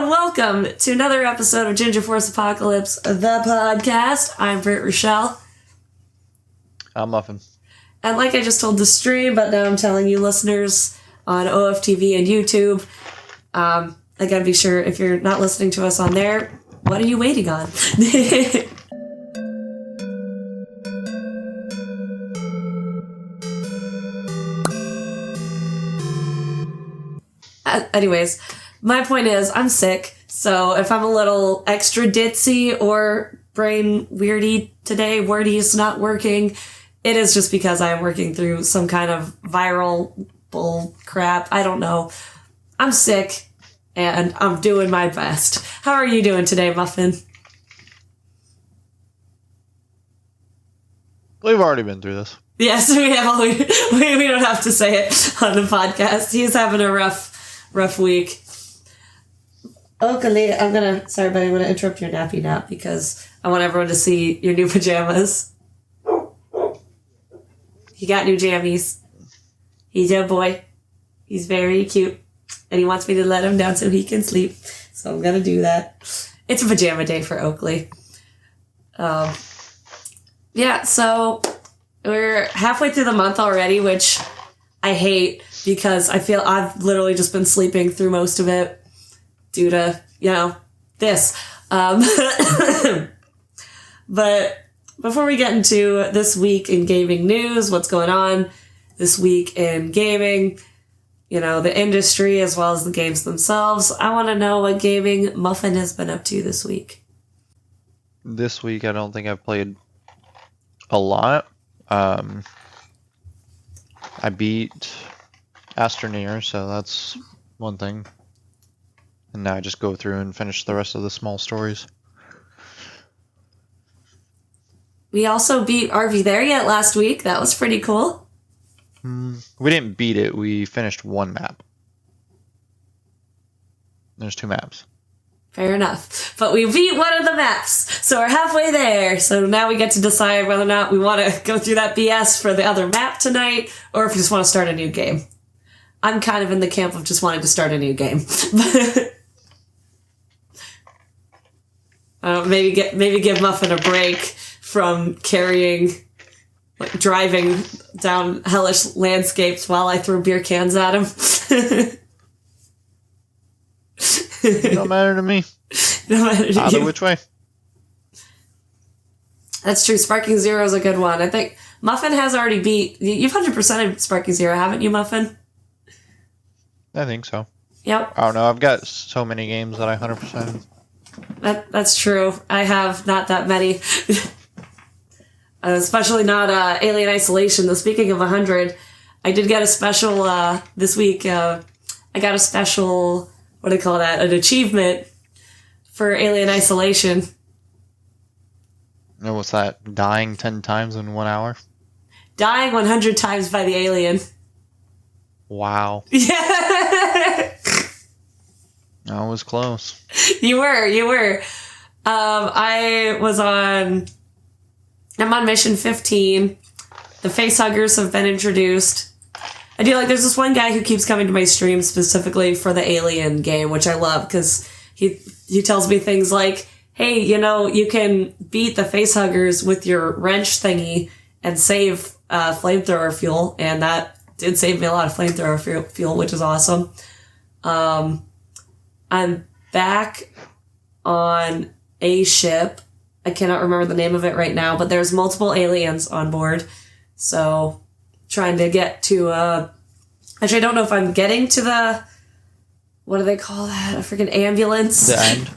and welcome to another episode of Ginger Force Apocalypse, the podcast. I'm Britt Rochelle. I'm Muffin. And like I just told the stream, but now I'm telling you listeners on OFTV and YouTube, again, be sure if you're not listening to us on there, what are you waiting on? Anyways, my point is, I'm sick, so if I'm a little extra ditzy or brain weirdy today, wordy's not working, it is just because I am working through some kind of viral bull crap. I don't know. I'm sick, and I'm doing my best. How are you doing today, Muffin? We've already been through this. Yes, we have. We don't have to say it on the podcast. He's having a rough week. Oakley, sorry, buddy, I'm gonna interrupt your nappy nap because I want everyone to see your new pajamas. He got new jammies. He's a boy. He's very cute. And he wants me to let him down so he can sleep. So I'm gonna do that. It's a pajama day for Oakley. Yeah, so we're halfway through the month already, which I hate because I feel I've literally just been sleeping through most of it due to, this. But before we get into this week in gaming news, what's going on this week in gaming, the industry as well as the games themselves, I want to know what gaming Muffin has been up to this week. This week, I don't think I've played a lot. I beat Astroneer, so that's one thing. And now I just go through and finish the rest of the small stories. We also beat Are We There Yet last week. That was pretty cool. We didn't beat it. We finished one map. There's 2 maps. Fair enough. But we beat one of the maps, so we're halfway there. So now we get to decide whether or not we want to go through that BS for the other map tonight, or if we just want to start a new game. I'm kind of in the camp of just wanting to start a new game. Maybe give Muffin a break from driving down hellish landscapes while I throw beer cans at him. Don't matter to me. No matter to Either you. which way. That's true. Sparking Zero is a good one. I think Muffin has already beat... You've 100%ed Sparking Zero, haven't you, Muffin? I think so. Yep. I don't know. I've got so many games that I 100%. That's true. I have not that many. Especially not Alien Isolation. Though speaking of 100, I did get a special this week. I got a special... What do they call that? An achievement for Alien Isolation. And what's that? Dying 10 times in 1 hour? Dying 100 times by the alien. Wow. Yeah. I was close. You were. I'm on mission 15. The facehuggers have been introduced. I do there's this one guy who keeps coming to my stream specifically for the Alien game, which I love because he tells me things like, hey, you can beat the facehuggers with your wrench thingy and save flamethrower fuel, and that did save me a lot of flamethrower fuel, which is awesome. I'm back on a ship. I cannot remember the name of it right now, but there's multiple aliens on board, so trying to get to actually I don't know if I'm getting to the, what do they call that, a freaking ambulance. The end.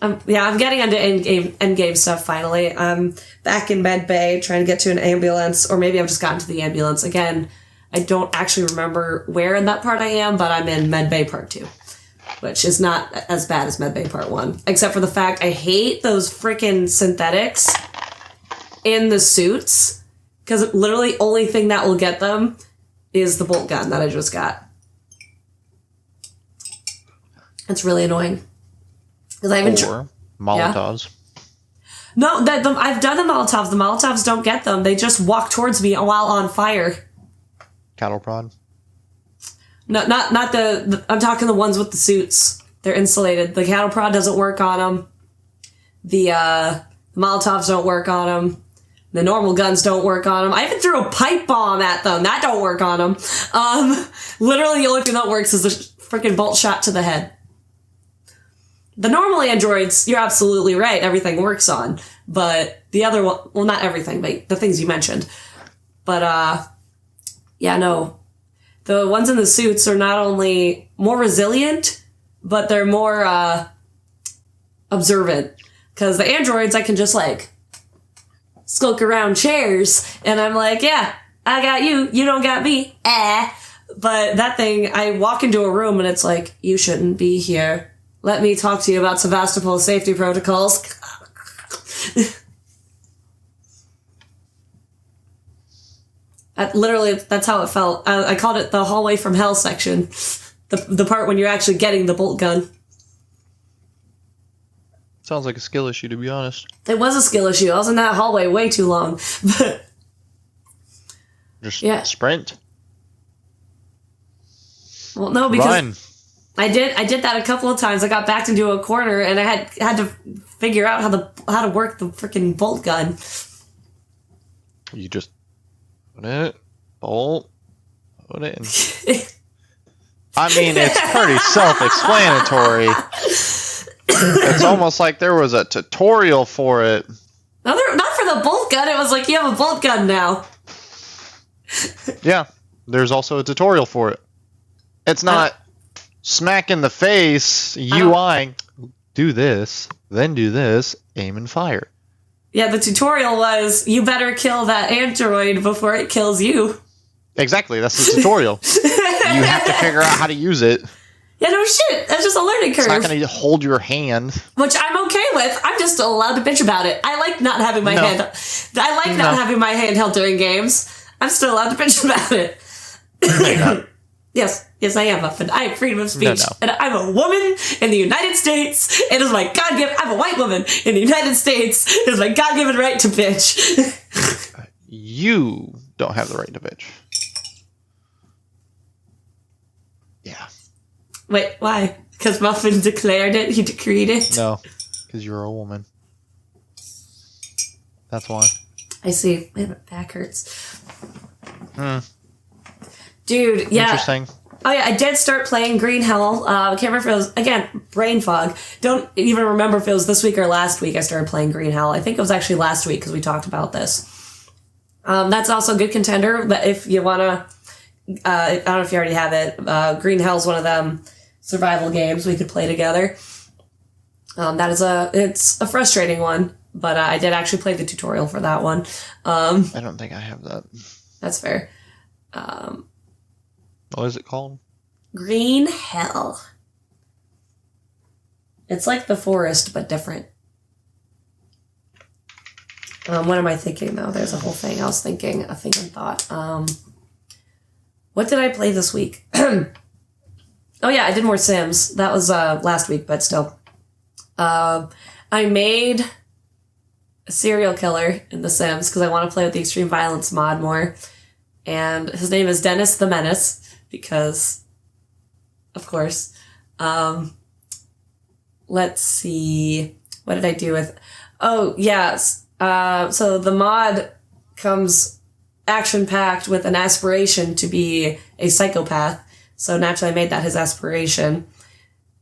I'm getting into end game stuff finally. I'm back in med bay trying to get to an ambulance, or maybe I've just gotten to the ambulance again. I don't actually remember where in that part I am, but I'm in med bay part 2, which is not as bad as med bay part 1, except for the fact I hate those freaking synthetics in the suits. Because literally only thing that will get them is the bolt gun that I just got. It's really annoying. Because I haven't Molotovs. Yeah? No, I've done the Molotovs. The Molotovs don't get them. They just walk towards me while on fire. Cattle prod. No, not the. I'm talking the ones with the suits. They're insulated. The cattle prod doesn't work on them. The Molotovs don't work on them. The normal guns don't work on them. I even threw a pipe bomb at them. That don't work on them. Literally, the only thing that works is the freaking bolt shot to the head. The normal androids, you're absolutely right. Everything works on. But the other one, well, not everything, but the things you mentioned. But, yeah, no. The ones in the suits are not only more resilient, but they're more, observant. Because the androids, I can just, like, skulk around chairs, and I'm like, yeah, I got you, you don't got me, But that thing, I walk into a room, and it's like, you shouldn't be here. Let me talk to you about Sevastopol safety protocols. Literally, that's how it felt. I called it the hallway from hell section. The part when you're actually getting the bolt gun. Sounds like a skill issue, to be honest. It was a skill issue. I was in that hallway way too long. But just sprint. Well, no, because Run. I did that a couple of times. I got backed into a corner, and I had to figure out how to work the freaking bolt gun. You just put it, bolt, put it in. I mean, it's pretty self-explanatory. It's almost like there was a tutorial for it. No, not for the bolt gun. It was like, you have a bolt gun now. Yeah, there's also a tutorial for it. It's not smack in the face, UI, do this, then do this, aim and fire. Yeah, the tutorial was, you better kill that android before it kills you. Exactly, that's the tutorial. You have to figure out how to use it. Yeah, no shit. That's just a learning curve. It's not going to hold your hand. Which I'm okay with. I'm just allowed to bitch about it. I like not having my hand. I like not having my hand held during games. I'm still allowed to bitch about it. Yes, I am, Muffin. I have freedom of speech. And I'm a woman in the United States. It is my God-given... I'm a white woman in the United States. It is my God-given right to bitch. You don't have the right to bitch. Yeah. Wait, why? Because Muffin declared it? He decreed it? No, because you're a woman. That's why. I see. My back hurts. Dude, yeah. Interesting. Oh yeah, I did start playing Green Hell. I can't remember if it was, again, brain fog. Don't even remember if it was this week or last week I started playing Green Hell. I think it was actually last week because we talked about this. That's also a good contender, but if you want to, I don't know if you already have it. Green Hell's one of them survival games we could play together. It's a frustrating one, but I did actually play the tutorial for that one. I don't think I have that. That's fair. What is it called? Green Hell. It's like The Forest, but different. What am I thinking, though? There's a whole thing I was thinking. A thought. What did I play this week? Oh, yeah, I did more Sims. That was last week, but still. I made a serial killer in The Sims because I want to play with the extreme violence mod more. And his name is Dennis the Menace. Because, of course. Let's see. What did I do with... Oh, yes. So the mod comes action-packed with an aspiration to be a psychopath. So naturally I made that his aspiration.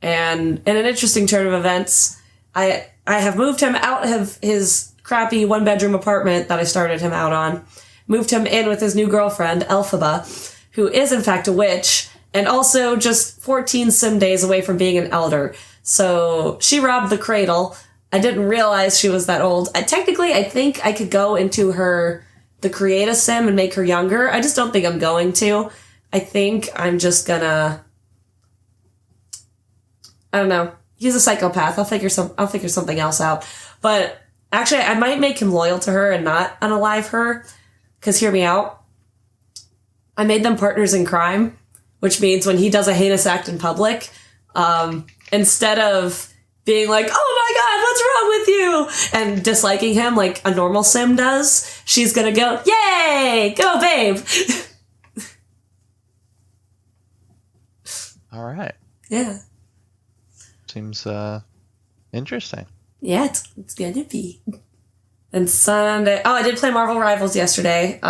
And in an interesting turn of events, I have moved him out of his crappy one-bedroom apartment that I started him out on. Moved him in with his new girlfriend, Elphaba, who is in fact a witch, and also just 14 sim days away from being an elder. So she robbed the cradle. I didn't realize she was that old. I think I could go into the create a sim and make her younger. I just don't think I'm going to. I think I'm just gonna, I don't know. He's a psychopath. I'll figure something else out. But actually, I might make him loyal to her and not unalive her. Because hear me out. I made them partners in crime, which means when he does a heinous act in public, instead of being like, oh my God, what's wrong with you? And disliking him like a normal sim does, she's gonna go, yay, go babe. All right. Yeah. Seems interesting. Yeah, it's gonna be. And Sunday... Oh, I did play Marvel Rivals yesterday.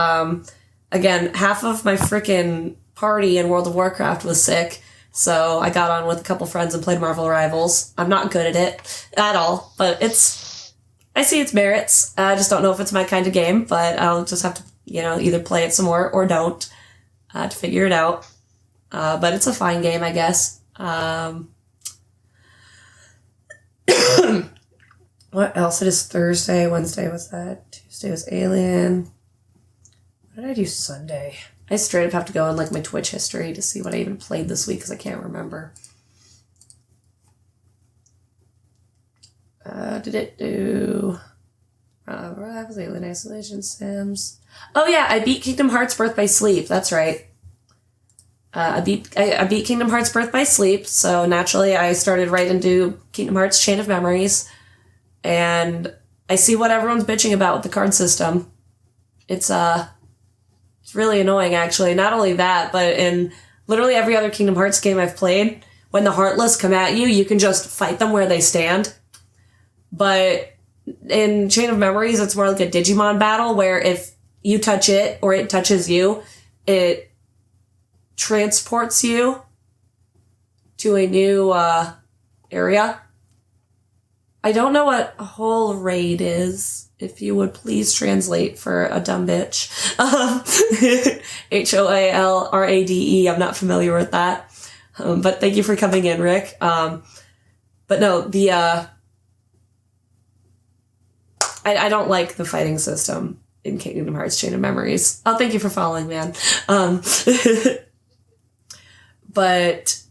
Again, half of my freaking party in World of Warcraft was sick, so I got on with a couple friends and played Marvel Rivals. I'm not good at it at all, but I see its merits. I just don't know if it's my kind of game, but I'll just have to, either play it some more or don't to figure it out. But it's a fine game, I guess. What else? It is Thursday. Wednesday was that. Tuesday was Alien. What did I do Sunday? I straight up have to go in my Twitch history to see what I even played this week because I can't remember. Did it do Rivals, Alien Isolation, Sims? Oh yeah, I beat Kingdom Hearts Birth by Sleep. That's right. I beat Kingdom Hearts Birth by Sleep, so naturally I started right into Kingdom Hearts Chain of Memories, and I see what everyone's bitching about with the card system. It's really annoying, actually. Not only that, but in literally every other Kingdom Hearts game I've played, when the Heartless come at you, you can just fight them where they stand. But in Chain of Memories, it's more like a Digimon battle, where if you touch it or it touches you, it transports you to a new area. I don't know what a whole raid is. If you would please translate for a dumb bitch. HOALRADE. I'm not familiar with that. But thank you for coming in, Rick. But no, I don't like the fighting system in Kingdom Hearts Chain of Memories. Oh, thank you for following, man. But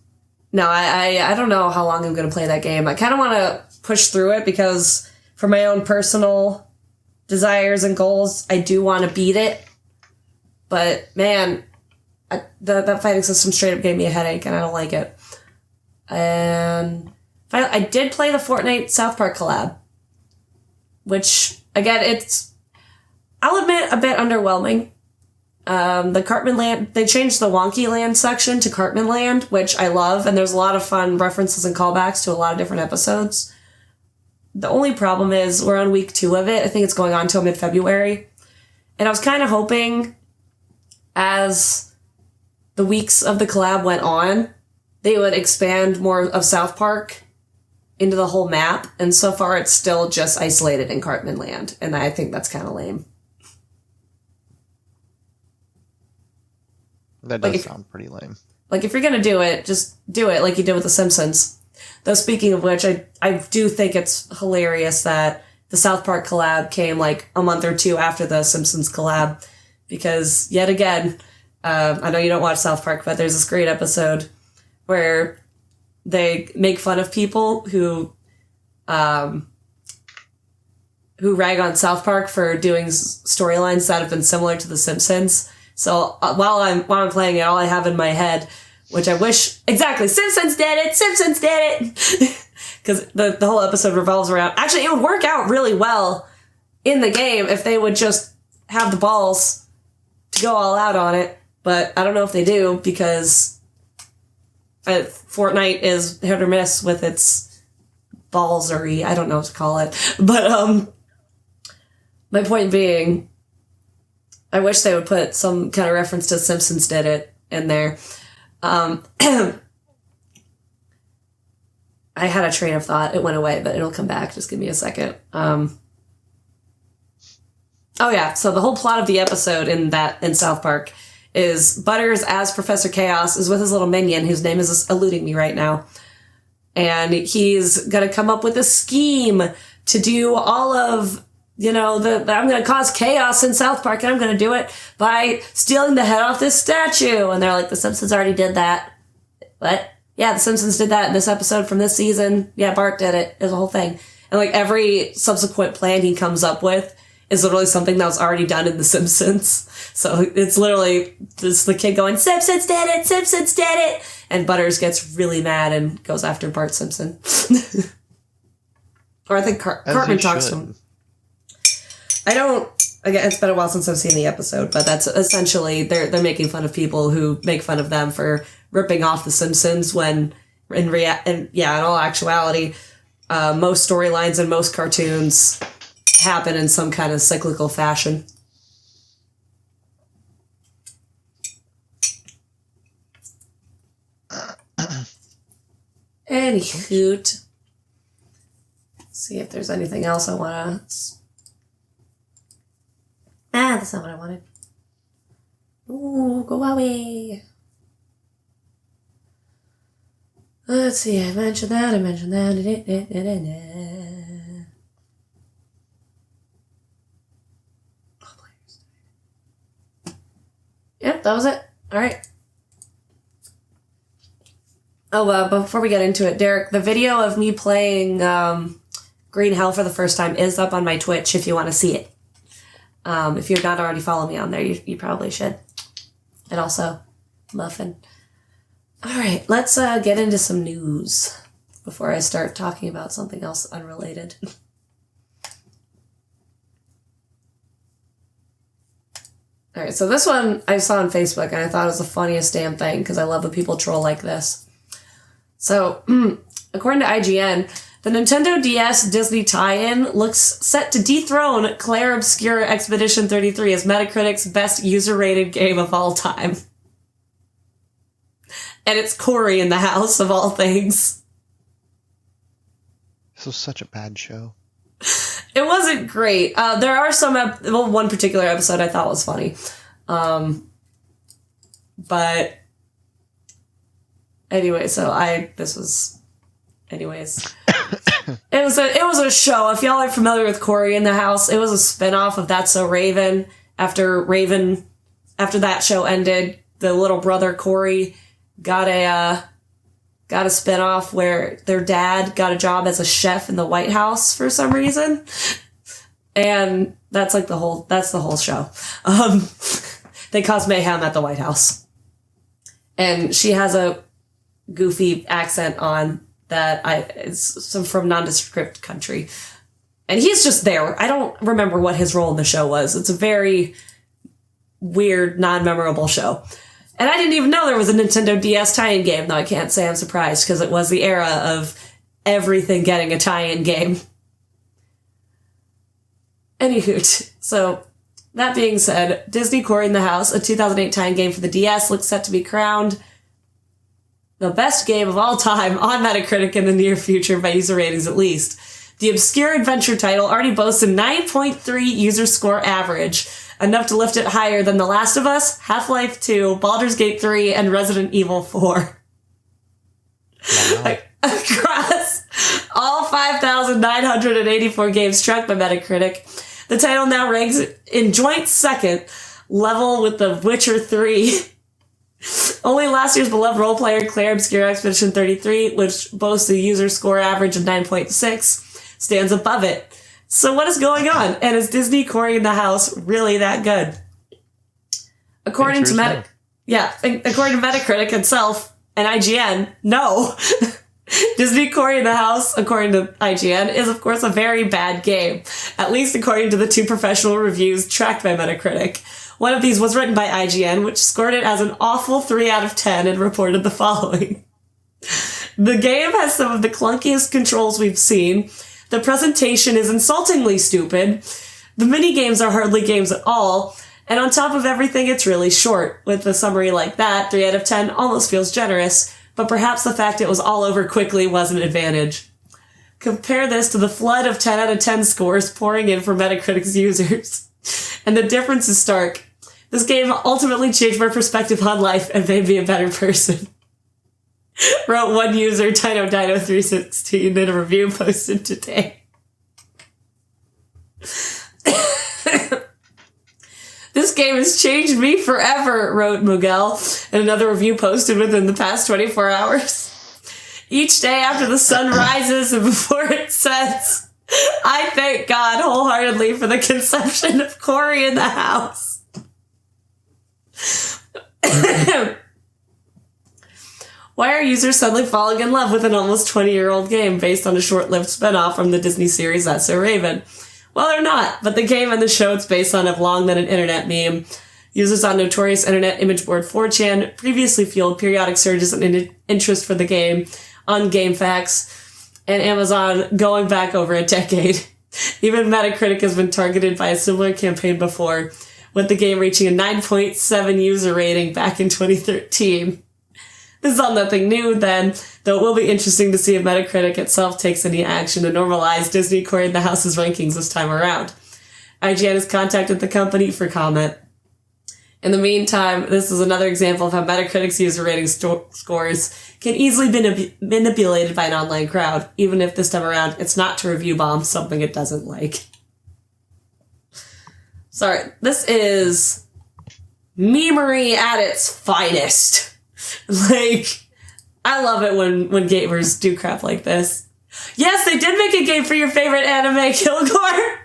no, I don't know how long I'm going to play that game. I kind of want to push through it because for my own personal desires and goals, I do want to beat it. But man, that fighting system straight up gave me a headache and I don't like it. And finally, I did play the Fortnite South Park collab, which again, I'll admit, a bit underwhelming. The Cartman Land, they changed the Wonky Land section to Cartman Land, which I love, and there's a lot of fun references and callbacks to a lot of different episodes. The only problem is we're on week 2 of it. I think it's going on till mid-February. And I was kind of hoping as the weeks of the collab went on, they would expand more of South Park into the whole map. And so far it's still just isolated in Cartman Land. And I think that's kind of lame. That does sound pretty lame. If you're going to do it, just do it like you did with The Simpsons. Though speaking of which, I do think it's hilarious that the South Park collab came a month or 2 after the Simpsons collab. Because yet again, I know you don't watch South Park, but there's this great episode where they make fun of people who rag on South Park for doing storylines that have been similar to The Simpsons. So while I'm playing it, all I have in my head, which I wish exactly Simpsons did it, because the whole episode revolves around. Actually, it would work out really well in the game if they would just have the balls to go all out on it. But I don't know if they do because Fortnite is hit or miss with its ballsery. I don't know what to call it, but my point being, I wish they would put some kind of reference to Simpsons did it in there. I had a train of thought. It went away, but it'll come back. Just give me a second. Oh yeah. So the whole plot of the episode in South Park is Butters as Professor Chaos is with his little minion, whose name is eluding me right now. And he's going to come up with a scheme to do all of, I'm going to cause chaos in South Park, and I'm going to do it by stealing the head off this statue. And they're like, The Simpsons already did that. What? Yeah, The Simpsons did that in this episode from this season. Yeah, Bart did it. It was a whole thing. And every subsequent plan he comes up with is literally something that was already done in The Simpsons. So it's literally just the kid going, Simpsons did it! Simpsons did it! And Butters gets really mad and goes after Bart Simpson. Or I think Cartman talks to him. Again, it's been a while since I've seen the episode, but that's essentially, they're making fun of people who make fun of them for ripping off The Simpsons when in all actuality, most storylines and most cartoons happen in some kind of cyclical fashion. Anywho, see if there's anything else I want to... that's not what I wanted. Ooh, go away. Let's see, I mentioned that. Yep, that was it. All right. Oh, before we get into it, Derek, the video of me playing Green Hell for the first time is up on my Twitch if you want to see it. If you're not already following me on there, you probably should. And also, Muffin. All right, let's get into some news before I start talking about something else unrelated. All right, so this one I saw on Facebook, and I thought it was the funniest damn thing because I love when people troll like this. So, according to IGN, the Nintendo DS Disney tie-in looks set to dethrone Claire Obscure Expedition 33 as Metacritic's best user-rated game of all time. And it's Cory in the House, of all things. This was such a bad show. It wasn't great. There are some... one particular episode I thought was funny. But... Anyway, Anyways. It was a show. If y'all are familiar with Cory in the House, it was a spinoff of That's So Raven. After that show ended, the little brother Cory got a spinoff where their dad got a job as a chef in the White House for some reason. And that's the whole show. They cause mayhem at the White House. And she has a goofy accent on that it's from nondescript country. And he's just there. I don't remember what his role in the show was. It's a very weird, non-memorable show. And I didn't even know there was a Nintendo DS tie-in game, though I can't say I'm surprised, because it was the era of everything getting a tie-in game. Anywho, so that being said, Disney Cory in the House, a 2008 tie-in game for the DS, looks set to be crowned the best game of all time on Metacritic in the near future by user ratings at least. The obscure adventure title already boasts a 9.3 user score average, enough to lift it higher than The Last of Us, Half-Life 2, Baldur's Gate 3, and Resident Evil 4. Wow. Across all 5,984 games tracked by Metacritic, the title now ranks in joint second, level with The Witcher 3. Only last year's beloved role player Claire Obscure Expedition 33, which boasts a user score average of 9.6, stands above it. So what is going on? And is Disney Cory in the House really that good? According to Metacritic itself and IGN, no. Disney Cory in the House, according to IGN, is of course a very bad game, at least according to the 2 professional reviews tracked by Metacritic. One of these was written by IGN, which scored it as an awful 3 out of 10 and reported the following. The game has some of the clunkiest controls we've seen. The presentation is insultingly stupid. The mini-games are hardly games at all. And on top of everything, it's really short. With a summary like that, 3 out of 10 almost feels generous. But perhaps the fact it was all over quickly was an advantage. Compare this to the flood of 10 out of 10 scores pouring in for Metacritic's users. And the difference is stark. This game ultimately changed my perspective on life and made me a better person. Wrote one user, Dino316, in a review posted today. This game has changed me forever, wrote Miguel in another review posted within the past 24 hours. Each day after the sun rises and before it sets, I thank God wholeheartedly for the conception of Cory in the House. Why are users suddenly falling in love with an almost 20-year-old game based on a short-lived spinoff from the Disney series That's So Raven? Well, they're not, but the game and the show it's based on have long been an internet meme. Users on notorious internet image board 4chan previously fueled periodic surges in interest for the game on GameFAQs and Amazon going back over a decade. Even Metacritic has been targeted by a similar campaign before, with the game reaching a 9.7 user rating back in 2013. This is all nothing new then, though it will be interesting to see if Metacritic itself takes any action to normalize Disney clearing the house's rankings this time around. IGN has contacted the company for comment. In the meantime, this is another example of how Metacritic's user rating scores can easily be manipulated by an online crowd, even if this time around it's not to review bomb something it doesn't like. Sorry, this is memery at its finest. Like, I love it when gamers do crap like this. Yes, they did make a game for your favorite anime, Kilgore!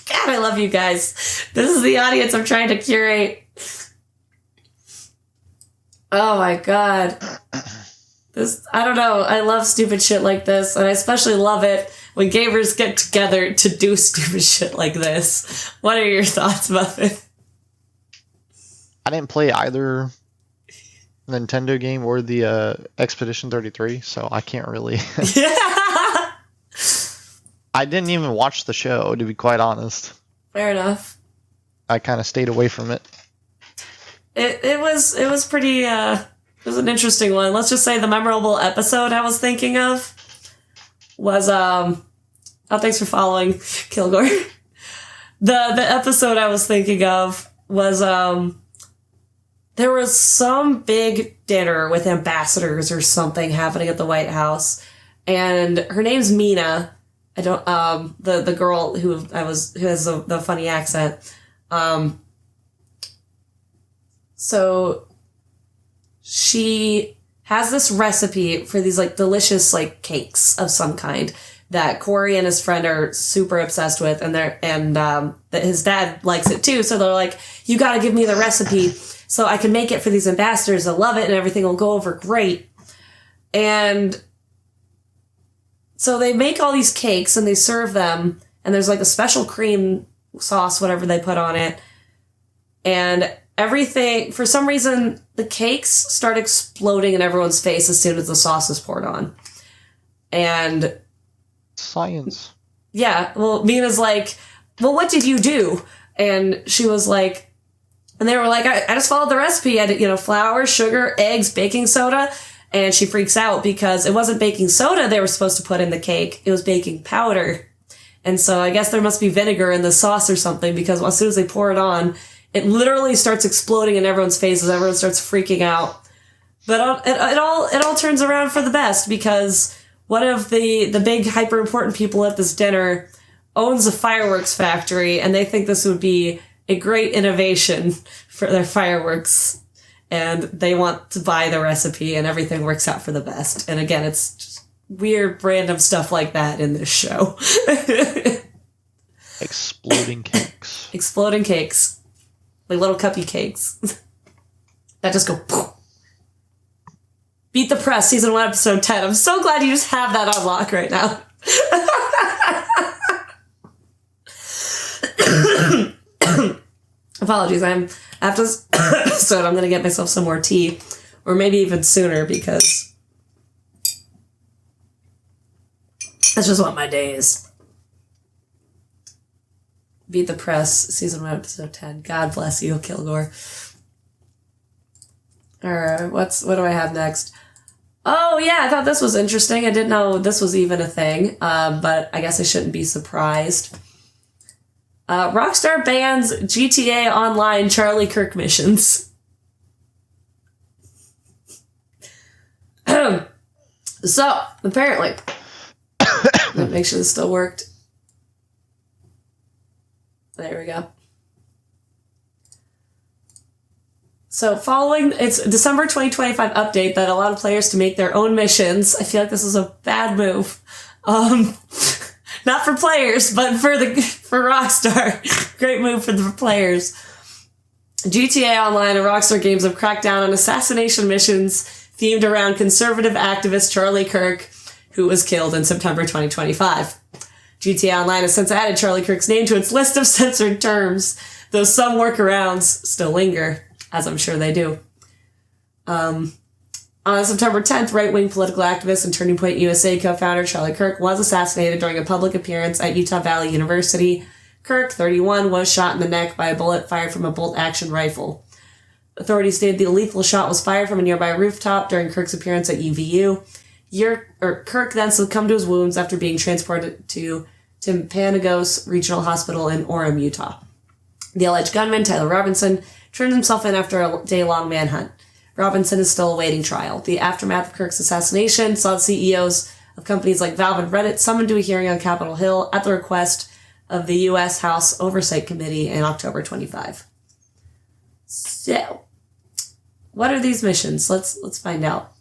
God, I love you guys. This is the audience I'm trying to curate. Oh my god. I don't know, I love stupid shit like this, and I especially love it when gamers get together to do stupid shit like this. What are your thoughts about it? I didn't play either Nintendo game or the Expedition 33, so I can't really... I didn't even watch the show, to be quite honest. Fair enough. I kind of stayed away from it. It was pretty, it was an interesting one. Let's just say the memorable episode I was thinking of was, oh, thanks for following, Kilgore. The episode I was thinking of was, there was some big dinner with ambassadors or something happening at the White House, and her name's Mina. I don't, the girl who has the funny accent. So she has this recipe for these like delicious like cakes of some kind that Corey and his friend are super obsessed with, and that his dad likes it too. So they're like, you got to give me the recipe so I can make it for these ambassadors. They'll love it and everything will go over great. And so they make all these cakes and they serve them, and there's like a special cream sauce, whatever they put on it. And everything, for some reason, the cakes start exploding in everyone's face as soon as the sauce is poured on. And science. Yeah, well, Mina's like, well, what did you do? And she was like, and they were like, I just followed the recipe. I did, flour, sugar, eggs, baking soda. And she freaks out because it wasn't baking soda they were supposed to put in the cake. It was baking powder. And so I guess there must be vinegar in the sauce or something, because as soon as they pour it on, it literally starts exploding in everyone's faces. Everyone starts freaking out. But it all turns around for the best, because one of the big hyper important people at this dinner owns a fireworks factory, and they think this would be a great innovation for their fireworks. And they want to buy the recipe, and everything works out for the best. And again, it's just weird, random stuff like that in this show. Exploding cakes. Exploding cakes. Like little cuppy cakes. That just go poof. Beat the Press, Season 1, Episode 10. I'm so glad you just have that on lock right now. Apologies, after this episode, I'm going to get myself some more tea. Or maybe even sooner, because that's just what my day is. Beat the Press, Season 1, Episode 10. God bless you, Kilgore. Alright, what do I have next? Oh, yeah, I thought this was interesting. I didn't know this was even a thing, but I guess I shouldn't be surprised. Rockstar bans GTA Online Charlie Kirk missions. So, apparently, make sure this still worked. There we go. So following its December 2025 update that allowed players to make their own missions, I feel like this is a bad move. Not for players, but for Rockstar. Great move for the players. GTA Online and Rockstar Games have cracked down on assassination missions themed around conservative activist Charlie Kirk, who was killed in September 2025. GTA Online has since added Charlie Kirk's name to its list of censored terms, though some workarounds still linger, as I'm sure they do. On September 10th, right-wing political activist and Turning Point USA co-founder Charlie Kirk was assassinated during a public appearance at Utah Valley University. Kirk, 31, was shot in the neck by a bullet fired from a bolt-action rifle. Authorities stated the lethal shot was fired from a nearby rooftop during Kirk's appearance at UVU. Kirk then succumbed to his wounds after being transported to Timpanogos Regional Hospital in Orem, Utah. The alleged gunman, Tyler Robinson, turned himself in after a day-long manhunt. Robinson is still awaiting trial. The aftermath of Kirk's assassination saw the CEOs of companies like Valve and Reddit summoned to a hearing on Capitol Hill at the request of the U.S. House Oversight Committee in October 25. So, what are these missions? Let's find out.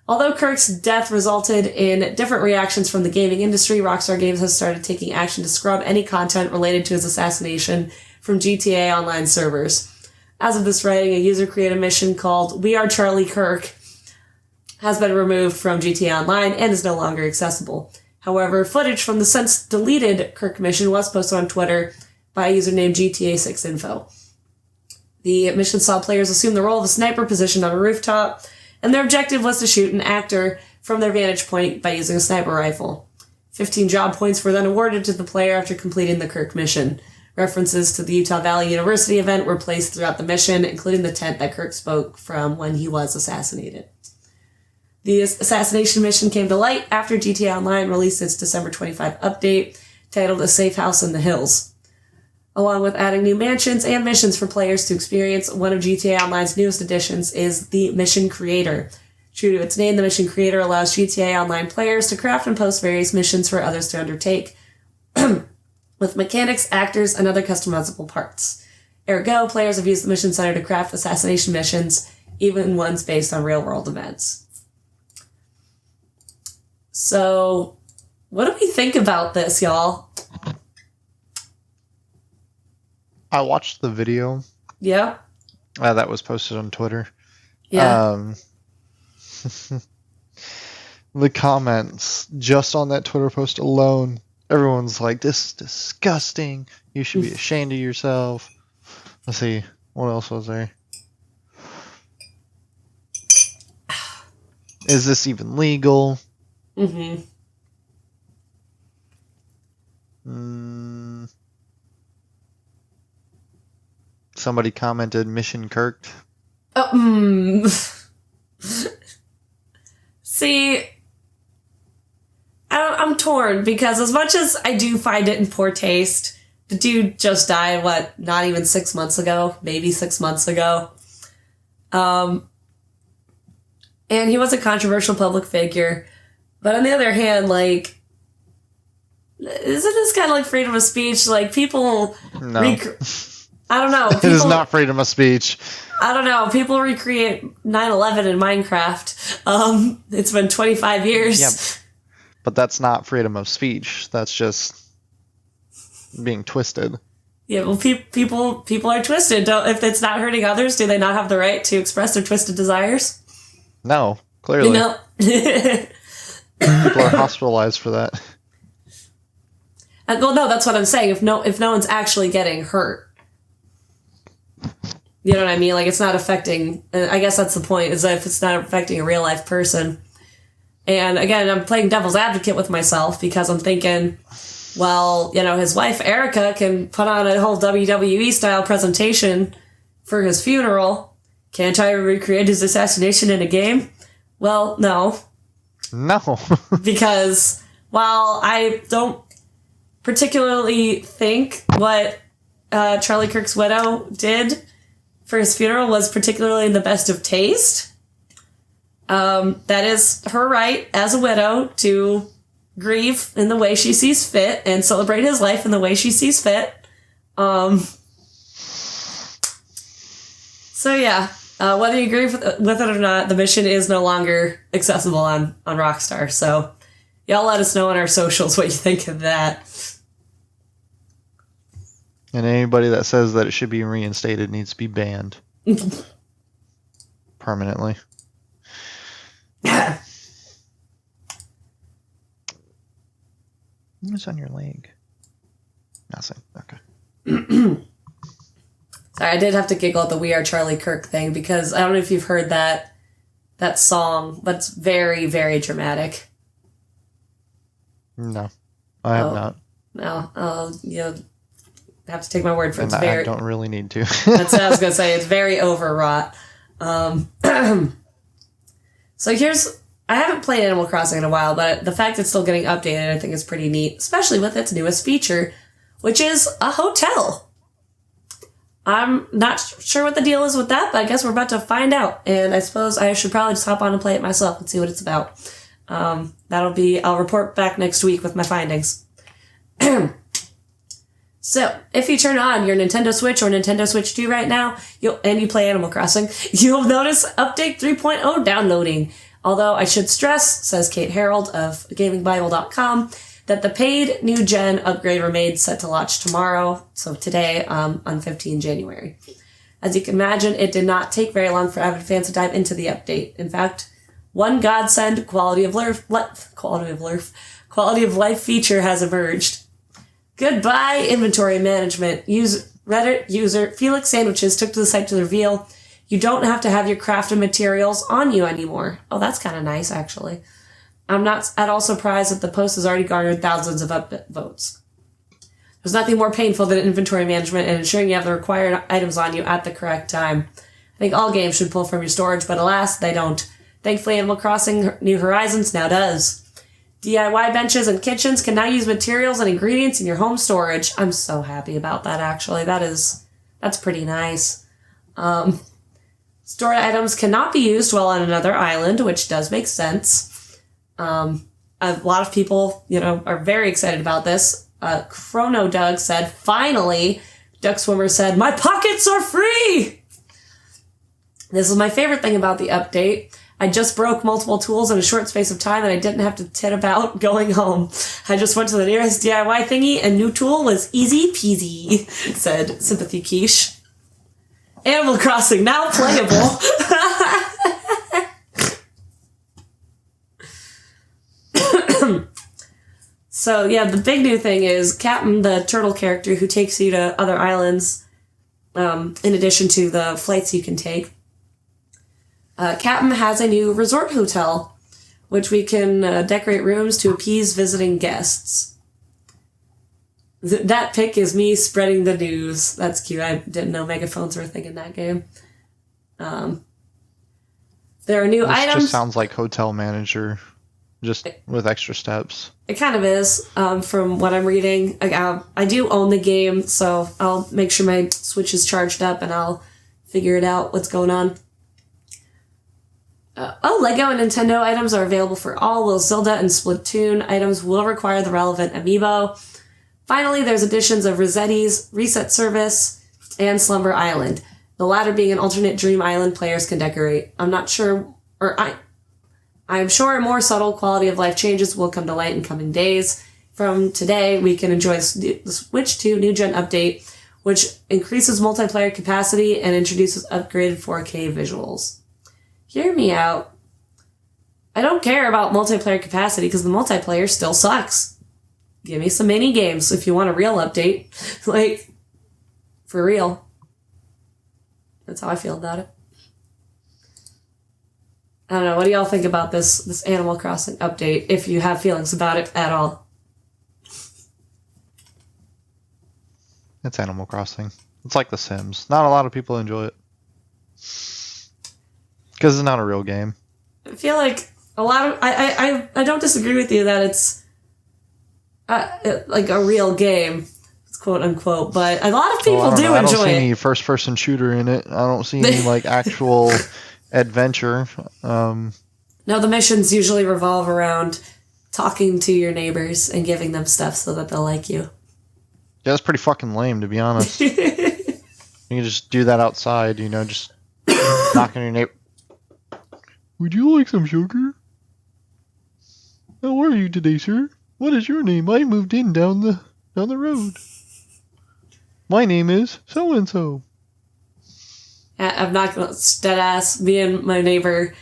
Although Kirk's death resulted in different reactions from the gaming industry, Rockstar Games has started taking action to scrub any content related to his assassination from GTA Online servers. As of this writing, a user-created mission called We Are Charlie Kirk has been removed from GTA Online and is no longer accessible. However, footage from the since-deleted Kirk mission was posted on Twitter by a user named GTA6Info. The mission saw players assume the role of a sniper positioned on a rooftop, and their objective was to shoot an actor from their vantage point by using a sniper rifle. 15 job points were then awarded to the player after completing the Kirk mission. References to the Utah Valley University event were placed throughout the mission, including the tent that Kirk spoke from when he was assassinated. The assassination mission came to light after GTA Online released its December 25 update titled A Safe House in the Hills. Along with adding new mansions and missions for players to experience, one of GTA Online's newest additions is the Mission Creator. True to its name, the Mission Creator allows GTA Online players to craft and post various missions for others to undertake, with mechanics, actors, and other customizable parts. Ergo, players have used the Mission Center to craft assassination missions, even ones based on real-world events. So, what do we think about this, y'all? I watched the video. Yeah? That was posted on Twitter. Yeah. The comments just on that Twitter post alone, everyone's like, this is disgusting. You should be ashamed of yourself. Let's see. What else was there? Is this even legal? Mm-hmm. Somebody commented, Mission Kirk. See, I'm torn because as much as I do find it in poor taste, the dude just died, not even 6 months ago? Maybe 6 months ago. And he was a controversial public figure. But on the other hand, like, isn't this kind of like freedom of speech? Like, people... No. I don't know. It is not freedom of speech. I don't know. People recreate 9/11 in Minecraft. It's been 25 years. Yeah, but that's not freedom of speech. That's just being twisted. Yeah, well, people are twisted. If it's not hurting others, do they not have the right to express their twisted desires? No, clearly. No. People are hospitalized for that. Well, no, that's what I'm saying. If no one's actually getting hurt. You know what I mean? Like, it's not affecting... I guess that's the point, is that if it's not affecting a real-life person. And, again, I'm playing devil's advocate with myself because I'm thinking, well, you know, his wife, Erica, can put on a whole WWE-style presentation for his funeral. Can't I recreate his assassination in a game? Well, no. No. Because while I don't particularly think what Charlie Kirk's widow did for his funeral was particularly in the best of taste. That is her right as a widow to grieve in the way she sees fit and celebrate his life in the way she sees fit. So yeah, whether you agree with it or not, the mission is no longer accessible on Rockstar. So y'all let us know on our socials what you think of that. And anybody that says that it should be reinstated needs to be banned. Permanently. What's on your leg? Nothing. Okay. Sorry, I did have to giggle at the We Are Charlie Kirk thing because I don't know if you've heard that that song, but it's very, very dramatic. No, I have not. No, you have to take my word for it. And I don't really need to. That's what I was going to say. It's very overwrought. So I haven't played Animal Crossing in a while, but the fact it's still getting updated I think is pretty neat, especially with its newest feature, which is a hotel. I'm not sure what the deal is with that, but I guess we're about to find out. And I suppose I should probably just hop on and play it myself and see what it's about. I'll report back next week with my findings. So, if you turn on your Nintendo Switch or Nintendo Switch 2 right now, and you play Animal Crossing, you'll notice Update 3.0 downloading. Although I should stress, says Kate Harold of GamingBible.com, that the paid new gen upgrade remains set to launch tomorrow, so today, on 15 January. As you can imagine, it did not take very long for avid fans to dive into the update. In fact, one godsend quality of life feature has emerged. Goodbye, inventory management. Reddit user Felix Sandwiches took to the site to reveal you don't have to have your crafted materials on you anymore. Oh, that's kind of nice, actually. I'm not at all surprised that the post has already garnered thousands of upvotes. There's nothing more painful than inventory management and ensuring you have the required items on you at the correct time. I think all games should pull from your storage, but alas, they don't. Thankfully, Animal Crossing New Horizons now does. DIY benches and kitchens can now use materials and ingredients in your home storage. I'm so happy about that, actually. That's pretty nice. Stored items cannot be used while on another island, which does make sense. A lot of people, are very excited about this. Chrono Doug said, finally, Duck Swimmer said, my pockets are free! This is my favorite thing about the update. I just broke multiple tools in a short space of time and I didn't have to tit about going home. I just went to the nearest DIY thingy and new tool was easy peasy, said Sympathy Quiche. Animal Crossing, now playable. So, yeah, the big new thing is Captain, the turtle character who takes you to other islands, in addition to the flights you can take. Captain has a new resort hotel, which we can decorate rooms to appease visiting guests. That pic is me spreading the news. That's cute. I didn't know megaphones were a thing in that game. There are new items. This just sounds like Hotel Manager, just with extra steps. It kind of is, from what I'm reading. I do own the game, so I'll make sure my Switch is charged up and I'll figure it out what's going on. Lego and Nintendo items are available for all, while Zelda and Splatoon items will require the relevant amiibo. Finally, there's additions of Rossetti's Reset Service and Slumber Island, the latter being an alternate dream island players can decorate. I'm sure more subtle quality of life changes will come to light in coming days. From today, we can enjoy the Switch 2 New Gen update, which increases multiplayer capacity and introduces upgraded 4K visuals. Hear me out. I don't care about multiplayer capacity because the multiplayer still sucks. Give me some mini games if you want a real update. Like, for real. That's how I feel about it. I don't know. What do y'all think about this Animal Crossing update, if you have feelings about it at all? It's Animal Crossing. It's like The Sims. Not a lot of people enjoy it. Because it's not a real game. I feel like a lot of... I don't disagree with you that it's like a real game, quote unquote, but a lot of people do enjoy it. I don't see any first-person shooter in it. I don't see any like actual adventure. No, the missions usually revolve around talking to your neighbors and giving them stuff so that they'll like you. Yeah, that's pretty fucking lame, to be honest. You can just do that outside, just knock on your neighbor. Would you like some sugar? How are you today, sir? What is your name? I moved in down the road. My name is so-and-so. I'm not gonna deadass. Me and my neighbor,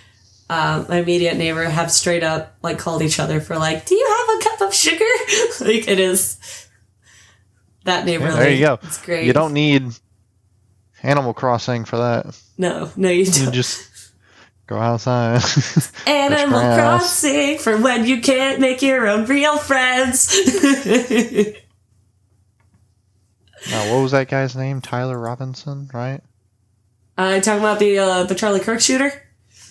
my immediate neighbor, have straight up like called each other for like, do you have a cup of sugar? Like, it is that neighborly. Yeah, there you go. It's great. You don't need Animal Crossing for that. No, you don't. Go outside. Animal Crossing for when you can't make your own real friends. Now, what was that guy's name? Tyler Robinson, right? Talking about the Charlie Kirk shooter?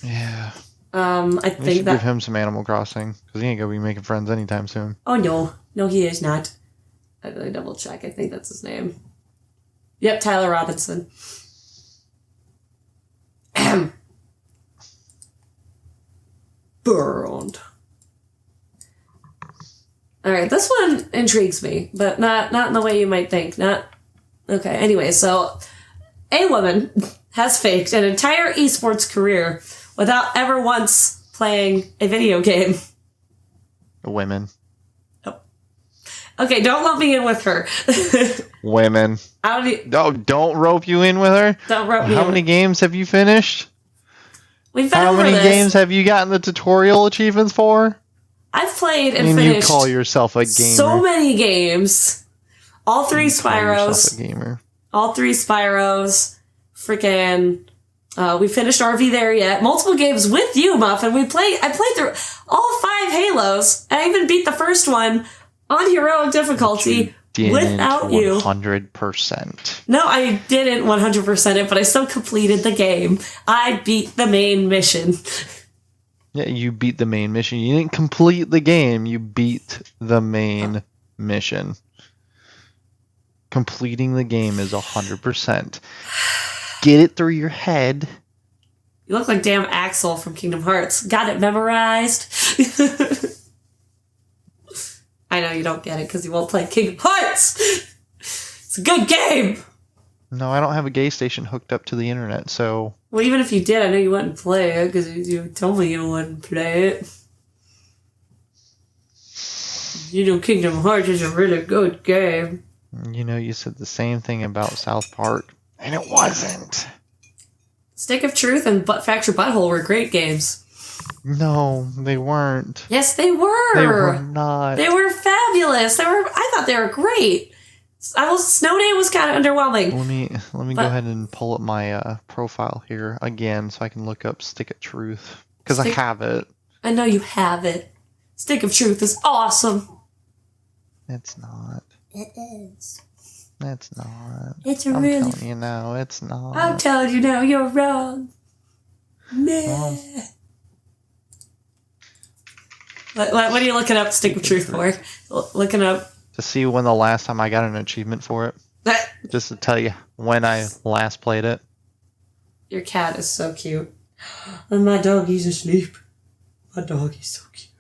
Yeah. I think that... give him some Animal Crossing, because he ain't gonna be making friends anytime soon. Oh, no. No, he is not. I really double check. I think that's his name. Yep, Tyler Robinson. Burned. Alright, this one intrigues me, but not in the way you might think. Okay, anyway, so a woman has faked an entire esports career without ever once playing a video game. Women. Oh. Okay, don't lump me in with her. Women. Don't rope you in with her? Don't rope me in. How many games have you finished? We've been How over many this. games have you gotten the tutorial achievements for? I've played and You finished call yourself a gamer. so many games. All three Spyros. A gamer. All three Spyros. Freaking. We finished RV there yet. Multiple games with you, Muffin. I played through all 5 Halos. And I even beat the first one on heroic difficulty without you. 100%. No, I didn't 100% it, but I still completed the game. I beat the main mission. Yeah, you beat the main mission. You didn't complete the game. You beat the main mission. Completing the game is 100%. Get it through your head. You look like damn Axel from Kingdom Hearts. Got it memorized. I know you don't get it because you won't play Kingdom Hearts. It's a good game. No, I don't have a gay station hooked up to the internet, so... Well, even if you did, I know you wouldn't play it because you told me you wouldn't play it. You know Kingdom Hearts is a really good game. You know, you said the same thing about South Park, and it wasn't. Stick of Truth and Fracture Butthole were great games. No, they weren't. Yes, they were. They were not. They were fabulous. I thought they were great. Snow Day was kind of underwhelming. Let me go ahead and pull up my profile here again so I can look up Stick of Truth because I have it. I know you have it. Stick of Truth is awesome. It's not. It is. It's not. It's I'm really. telling you now, it's not. I'm telling you now, you're wrong. Meh. Well, What are you looking up Stick of Truth for? Looking up to see when the last time I got an achievement for it. Just to tell you when I last played it. Your cat is so cute. And my doggy's asleep. My doggy's so cute.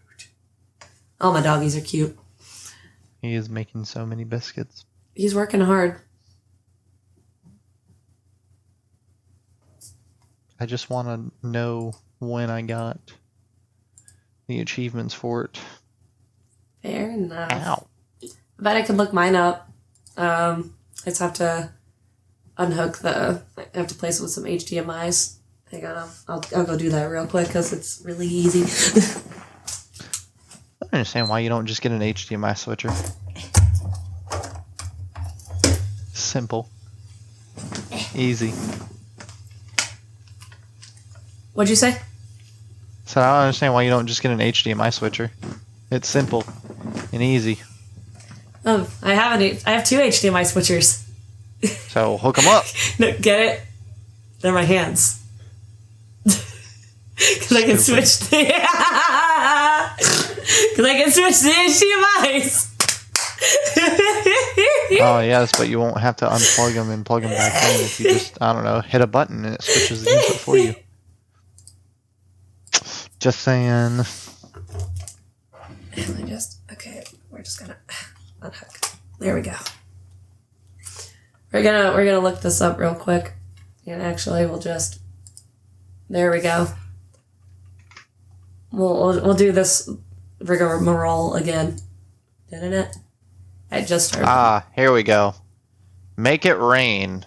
All my doggies are cute. He is making so many biscuits. He's working hard. I just want to know when I got the achievements for it. Fair enough. Ow. I bet I could look mine up. I just have to unhook I have to place it with some HDMIs. Hang on, I'll go do that real quick because it's really easy. I don't understand why you don't just get an HDMI switcher. Simple. Easy. What'd you say? So I don't understand why you don't just get an HDMI switcher. It's simple and easy. Oh, I have 2 HDMI switchers. So hook them up. No, get it? They're my hands. Because I can switch the... Because I can switch the HDMIs. Oh, yes, but you won't have to unplug them and plug them back in if you just, I don't know, hit a button and it switches the input for you. Just saying. Okay, we're just gonna unhook. There we go. We're gonna look this up real quick. And actually we'll just, there we go. We'll do this rigmarole again. Didn't it? I just started. Ah, here we go. Make it rain.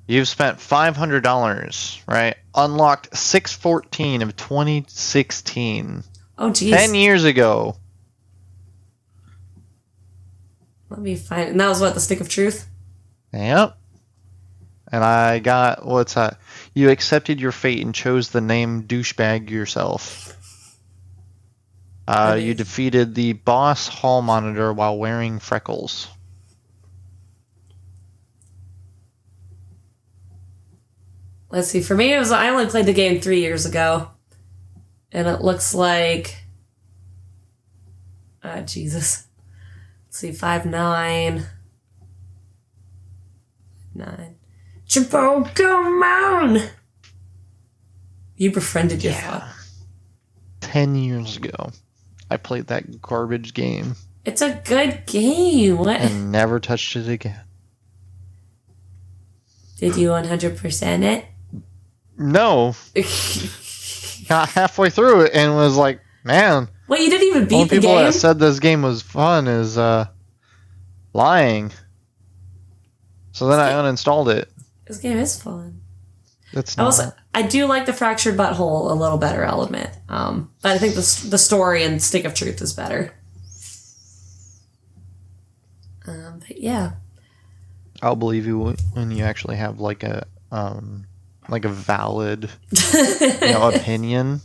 You've spent $500, right? Unlocked 6/14 of 2016. Oh, geez. 10 years ago. Let me find. And that was what, the Stick of Truth? Yep. And I got, what's that? You accepted your fate and chose the name douchebag yourself. You defeated the boss hall monitor while wearing freckles. Let's see. For me, I only played the game 3 years ago. And it looks like... Jesus. Let's see. 5'9". 9. Chimpo, come on! You befriended your father. 10 years ago, I played that garbage game. It's a good game. What? And never touched it again. Did you 100% it? No. Got halfway through it and was like, man. Wait, you didn't even beat the game? People that said this game was fun is lying. So then I uninstalled it. This game is fun. It's not. I do like the Fractured Butthole a little better, I'll admit. But I think the story and Stick of Truth is better. But yeah. I'll believe you when you actually have like a valid opinion.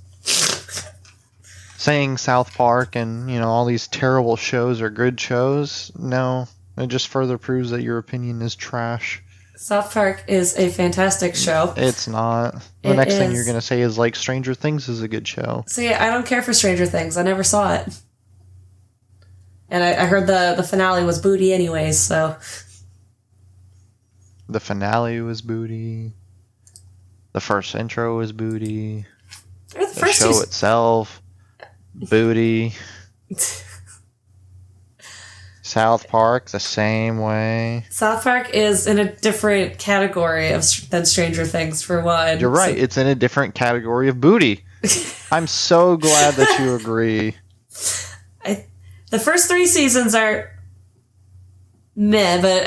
Saying South Park and all these terrible shows are good shows, no, it just further proves that your opinion is trash. South Park is a fantastic show. It's not. The next thing you're gonna say is like Stranger Things is a good show. See, I don't care for Stranger Things. I never saw it, and I heard the finale was booty anyways. So the finale was booty. The first intro was booty. The show itself. Booty. South Park, the same way. South Park is in a different category than Stranger Things, for one. You're right. It's in a different category of booty. I'm so glad that you agree. The first 3 seasons are meh, but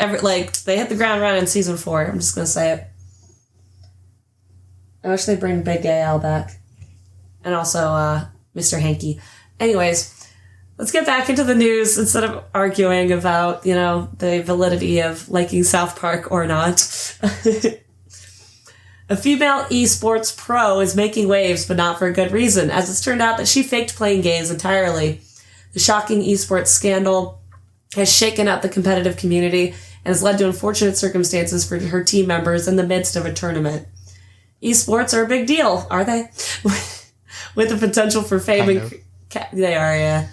they hit the ground running in season 4. I'm just gonna say it. I wish they'd bring Big Gay Al back, and also Mr. Hanky. Anyways, let's get back into the news instead of arguing about, the validity of liking South Park or not. A female esports pro is making waves, but not for a good reason, as it's turned out that she faked playing games entirely. The shocking esports scandal has shaken up the competitive community and has led to unfortunate circumstances for her team members in the midst of a tournament. Esports are a big deal, are they? With the potential for fame they are, yeah.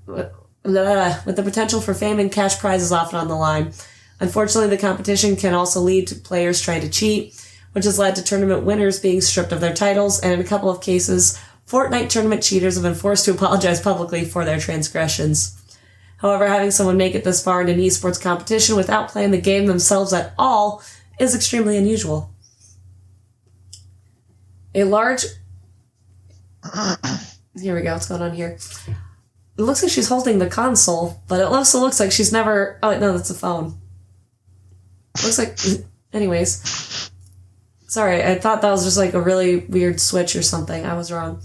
With the potential for fame and cash prizes often on the line. Unfortunately, the competition can also lead to players trying to cheat, which has led to tournament winners being stripped of their titles, and in a couple of cases, Fortnite tournament cheaters have been forced to apologize publicly for their transgressions. However, having someone make it this far in an esports competition without playing the game themselves at all is extremely unusual. A large... Here we go, what's going on here? It looks like she's holding the console, but it also looks like she's never... Oh, no, that's a phone. Looks like... Anyways. Sorry, I thought that was just like a really weird switch or something. I was wrong.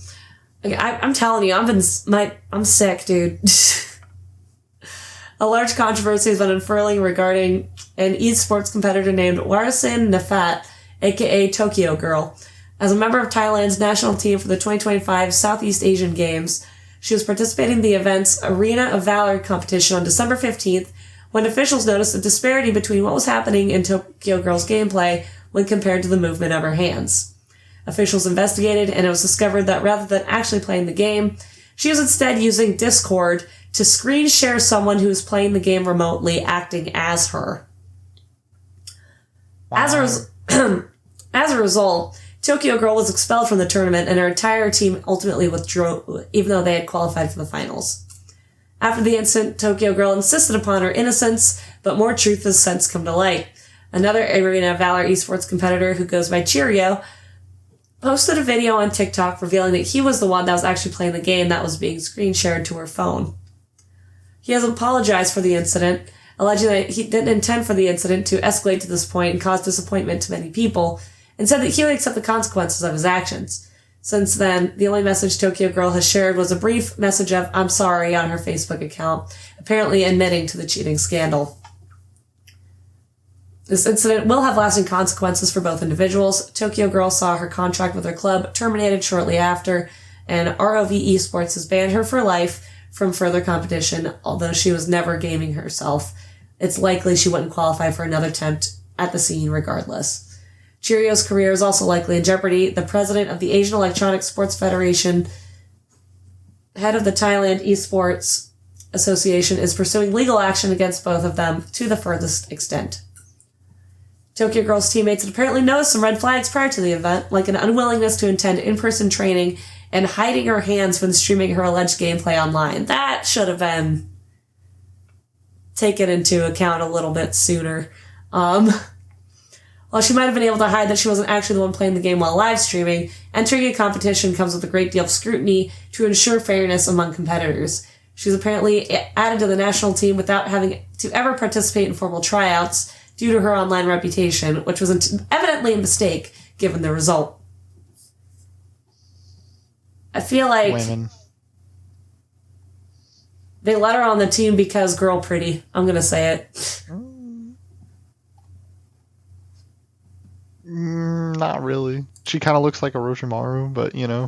Okay, I'm telling you, I'm sick, dude. A large controversy has been unfurling regarding an esports competitor named Warasin Nafat, aka Tokyo Girl. As a member of Thailand's national team for the 2025 Southeast Asian Games, she was participating in the event's Arena of Valor competition on December 15th, when officials noticed a disparity between what was happening in Tokyo Girl's gameplay when compared to the movement of her hands. Officials investigated, and it was discovered that rather than actually playing the game, she was instead using Discord to screen share someone who was playing the game remotely, acting as her. Wow. As a result, Tokyo Girl was expelled from the tournament, and her entire team ultimately withdrew, even though they had qualified for the finals. After the incident, Tokyo Girl insisted upon her innocence, but more truth has since come to light. Another Arena of Valor esports competitor who goes by Cheerio posted a video on TikTok revealing that he was the one that was actually playing the game that was being screen shared to her phone. He has apologized for the incident, alleging that he didn't intend for the incident to escalate to this point and cause disappointment to many people, and said that he would accept the consequences of his actions. Since then, the only message Tokyo Girl has shared was a brief message of "I'm sorry" on her Facebook account, apparently admitting to the cheating scandal. This incident will have lasting consequences for both individuals. Tokyo Girl saw her contract with her club terminated shortly after, and ROV Esports has banned her for life from further competition, although she was never gaming herself. It's likely she wouldn't qualify for another attempt at the scene regardless. Cheerio's career is also likely in jeopardy. The president of the Asian Electronic Sports Federation, head of the Thailand Esports Association, is pursuing legal action against both of them to the furthest extent. Tokyo Girl's teammates had apparently noticed some red flags prior to the event, like an unwillingness to attend in-person training and hiding her hands when streaming her alleged gameplay online. That should have been taken into account a little bit sooner. While she might have been able to hide that she wasn't actually the one playing the game while live streaming, entering a competition comes with a great deal of scrutiny to ensure fairness among competitors. She was apparently added to the national team without having to ever participate in formal tryouts due to her online reputation, which was evidently a mistake given the result. I feel like women. They let her on the team because girl pretty. I'm going to say it. Not really. She kind of looks like a Roshimaru, but you know.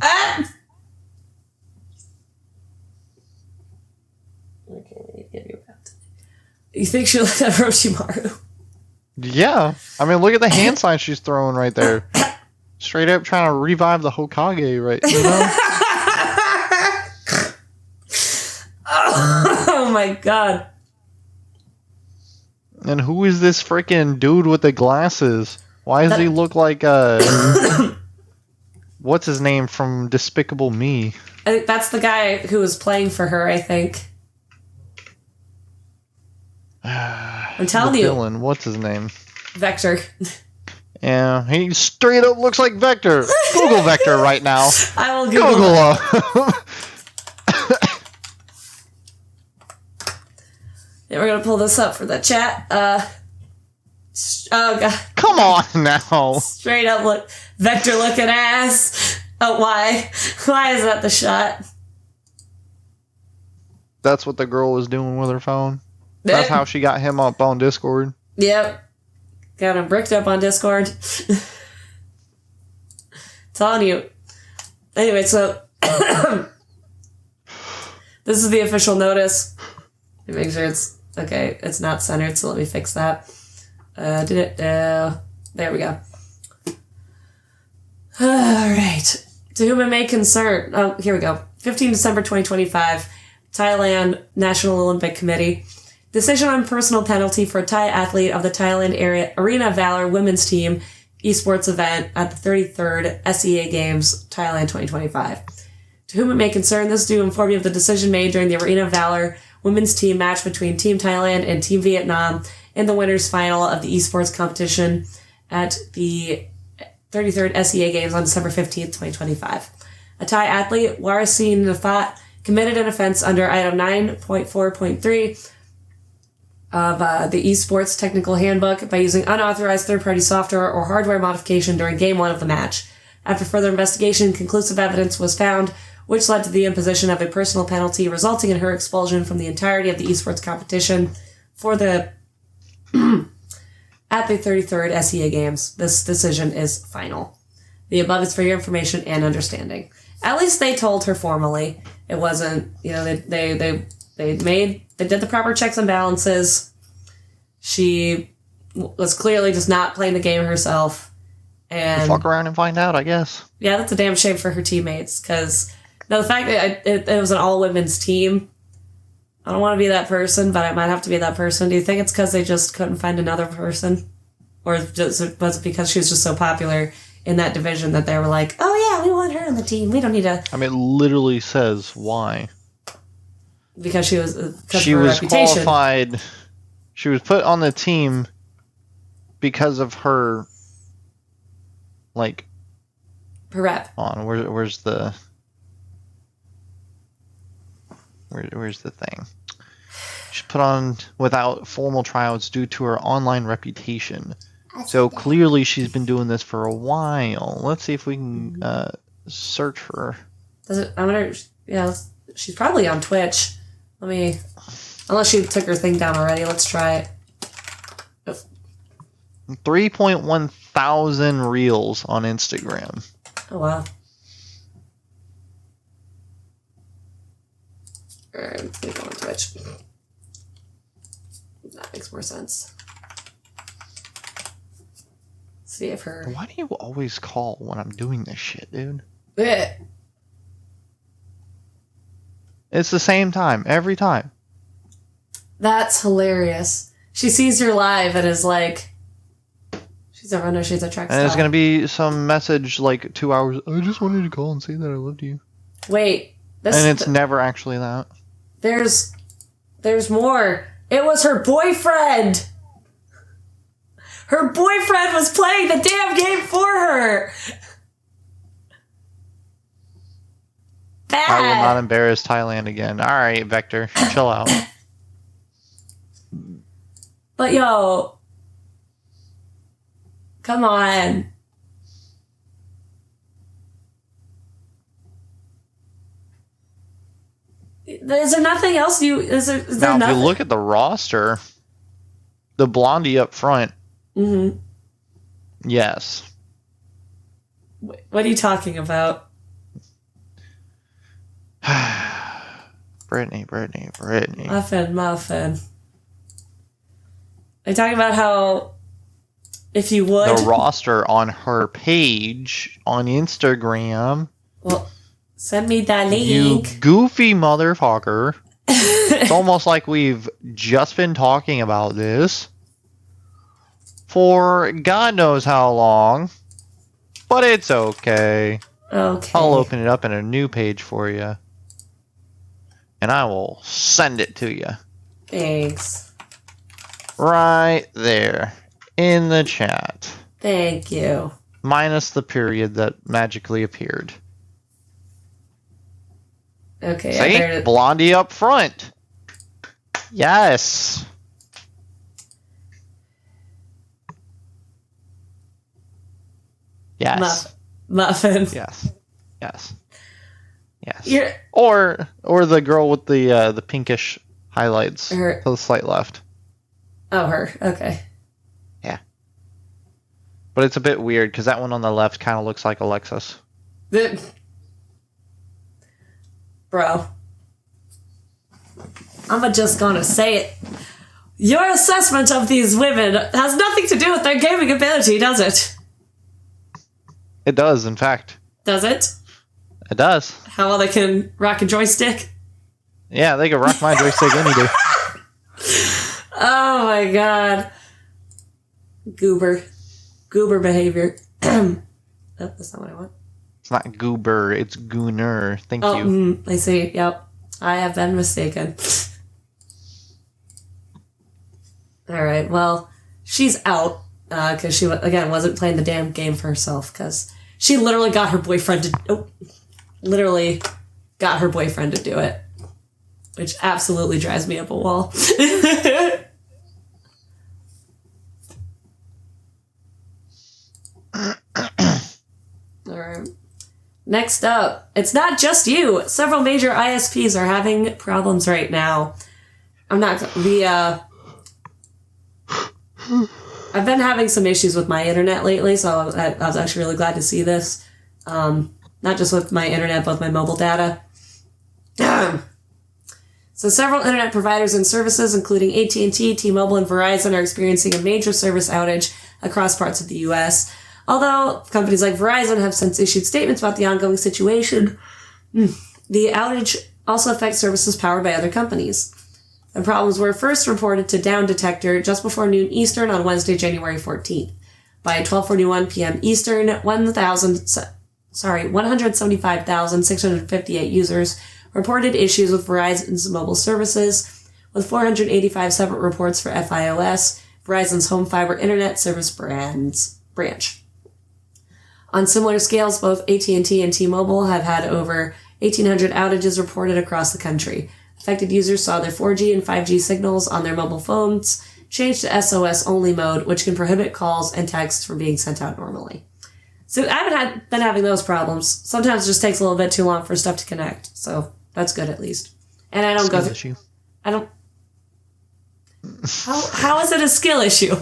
Okay, give you that. You think she looks like Roshimaru? Yeah. I mean, look at the hand sign she's throwing right there. Straight up trying to revive the Hokage, right? You know? Oh my god. And who is this freaking dude with the glasses? Why does he look like what's his name from Despicable Me? I think that's the guy who was playing for her, I think. I'm telling you. Villain, what's his name? Vector. Yeah, he straight up looks like Vector. Google Vector right now. I will Google him. Yeah, we're gonna pull this up for the chat. Oh god. Come on now. Straight up look Vector looking ass. Oh, why? Why is that the shot? That's what the girl was doing with her phone. That's how she got him up on Discord. Yep. Got him bricked up on Discord. Telling you. Anyway, so this is the official notice. Make sure it's okay. It's not centered, so let me fix that. There we go. All right. To whom it may concern. Oh, here we go. 15 December 2025. Thailand National Olympic Committee. Decision on personal penalty for a Thai athlete of the Thailand Arena Valor women's team esports event at the 33rd SEA Games, Thailand 2025. To whom it may concern, this is to inform you of the decision made during the Arena Valor women's team match between Team Thailand and Team Vietnam in the winners' final of the esports competition at the 33rd SEA Games on December 15th, 2025. A Thai athlete, Warasin Nafat, committed an offense under Item 9.4.3 of the Esports Technical Handbook by using unauthorized third-party software or hardware modification during Game 1 of the match. After further investigation, conclusive evidence was found, which led to the imposition of a personal penalty, resulting in her expulsion from the entirety of the esports competition for the at the 33rd SEA Games. This decision is final. The above is for your information and understanding. At least they told her formally. It wasn't, they did the proper checks and balances. She was clearly just not playing the game herself. And fuck around and find out, I guess. Yeah, that's a damn shame for her teammates. Because the fact that it was an all-women's team, I don't want to be that person, but I might have to be that person. Do you think it's because they just couldn't find another person? Or was it because she was just so popular in that division that they were like, oh yeah, we want her on the team. We don't need to... I mean, it literally says why. Because she was reputation. Qualified. She was put on the team because of her, like, her rep. Where's the thing? She's put on without formal tryouts due to her online reputation. So clearly she's been doing this for a while. Let's see if we can search her. She's probably on Twitch. Unless she took her thing down already. Let's try it. 3.1 thousand reels on Instagram. Oh, wow. Alright, I'm gonna go on Twitch. That makes more sense. See if her... Why do you always call when I'm doing this shit, dude? Blech. It's the same time, every time. That's hilarious. She sees your live and is like... She's a runner, she's a track star. And there's going to be some message like 2 hours. I just wanted to call and say that I loved you. Wait. And it's never actually that. There's more. It was her boyfriend. Her boyfriend was playing the damn game for her. Bad. I will not embarrass Thailand again. All right, Vector, chill out. But yo, come on. Is there nothing else is there now, nothing? if you look at the roster, the blondie up front, Mm-hmm. yes. What are you talking about? Brittany. Muffin. Are you talking about how, if you would... The roster on her page on Instagram. Well, send me that link. You goofy motherfucker. It's almost like we've just been talking about this for God knows how long. But it's okay. Okay. I'll open it up in a new page for you. And I will send it to you. Thanks. Right there. In the chat. Thank you. Minus the period that magically appeared. Okay. See? Blondie up front. Yes. Yes. Muffin. Yes. You're... Or the girl with the pinkish highlights to the slight left. Oh, her. Okay. Yeah. But it's a bit weird because that one on the left kind of looks like Alexis. Bro. I'm just gonna say it. Your assessment of these women has nothing to do with their gaming ability, does it? It does, in fact. Does it? It does. How well they can rock a joystick? Yeah, they can rock my joystick any day. Oh my god. Goober behavior. Oh, that's not what I want. It's not goober, it's gooner. Thank you. I see. Yep. I have been mistaken. Alright, well, she's out. Because she, again, wasn't playing the damn game for herself. Because she literally got her boyfriend to... literally got her boyfriend to do it. Which absolutely drives me up a wall. Alright. Next up, it's not just you. Several major ISPs are having problems right now. I've been having some issues with my internet lately, so I was actually really glad to see this. Not just with my internet, but with my mobile data. So several internet providers and services, including AT&T, T-Mobile, and Verizon, are experiencing a major service outage across parts of the U.S. Although companies like Verizon have since issued statements about the ongoing situation, the outage also affects services powered by other companies. The problems were first reported to Down Detector just before noon Eastern on Wednesday, January 14th. By 12:41 p.m. Eastern, 175,658 users reported issues with Verizon's mobile services, with 485 separate reports for FiOS, Verizon's home fiber internet service branch. On similar scales, both AT&T and T-Mobile have had over 1,800 outages reported across the country. Affected users saw their 4G and 5G signals on their mobile phones change to SOS-only mode, which can prohibit calls and texts from being sent out normally. So I haven't been having those problems. Sometimes it just takes a little bit too long for stuff to connect, so that's good at least. And I don't go through... Issue. I don't... How is it a skill issue?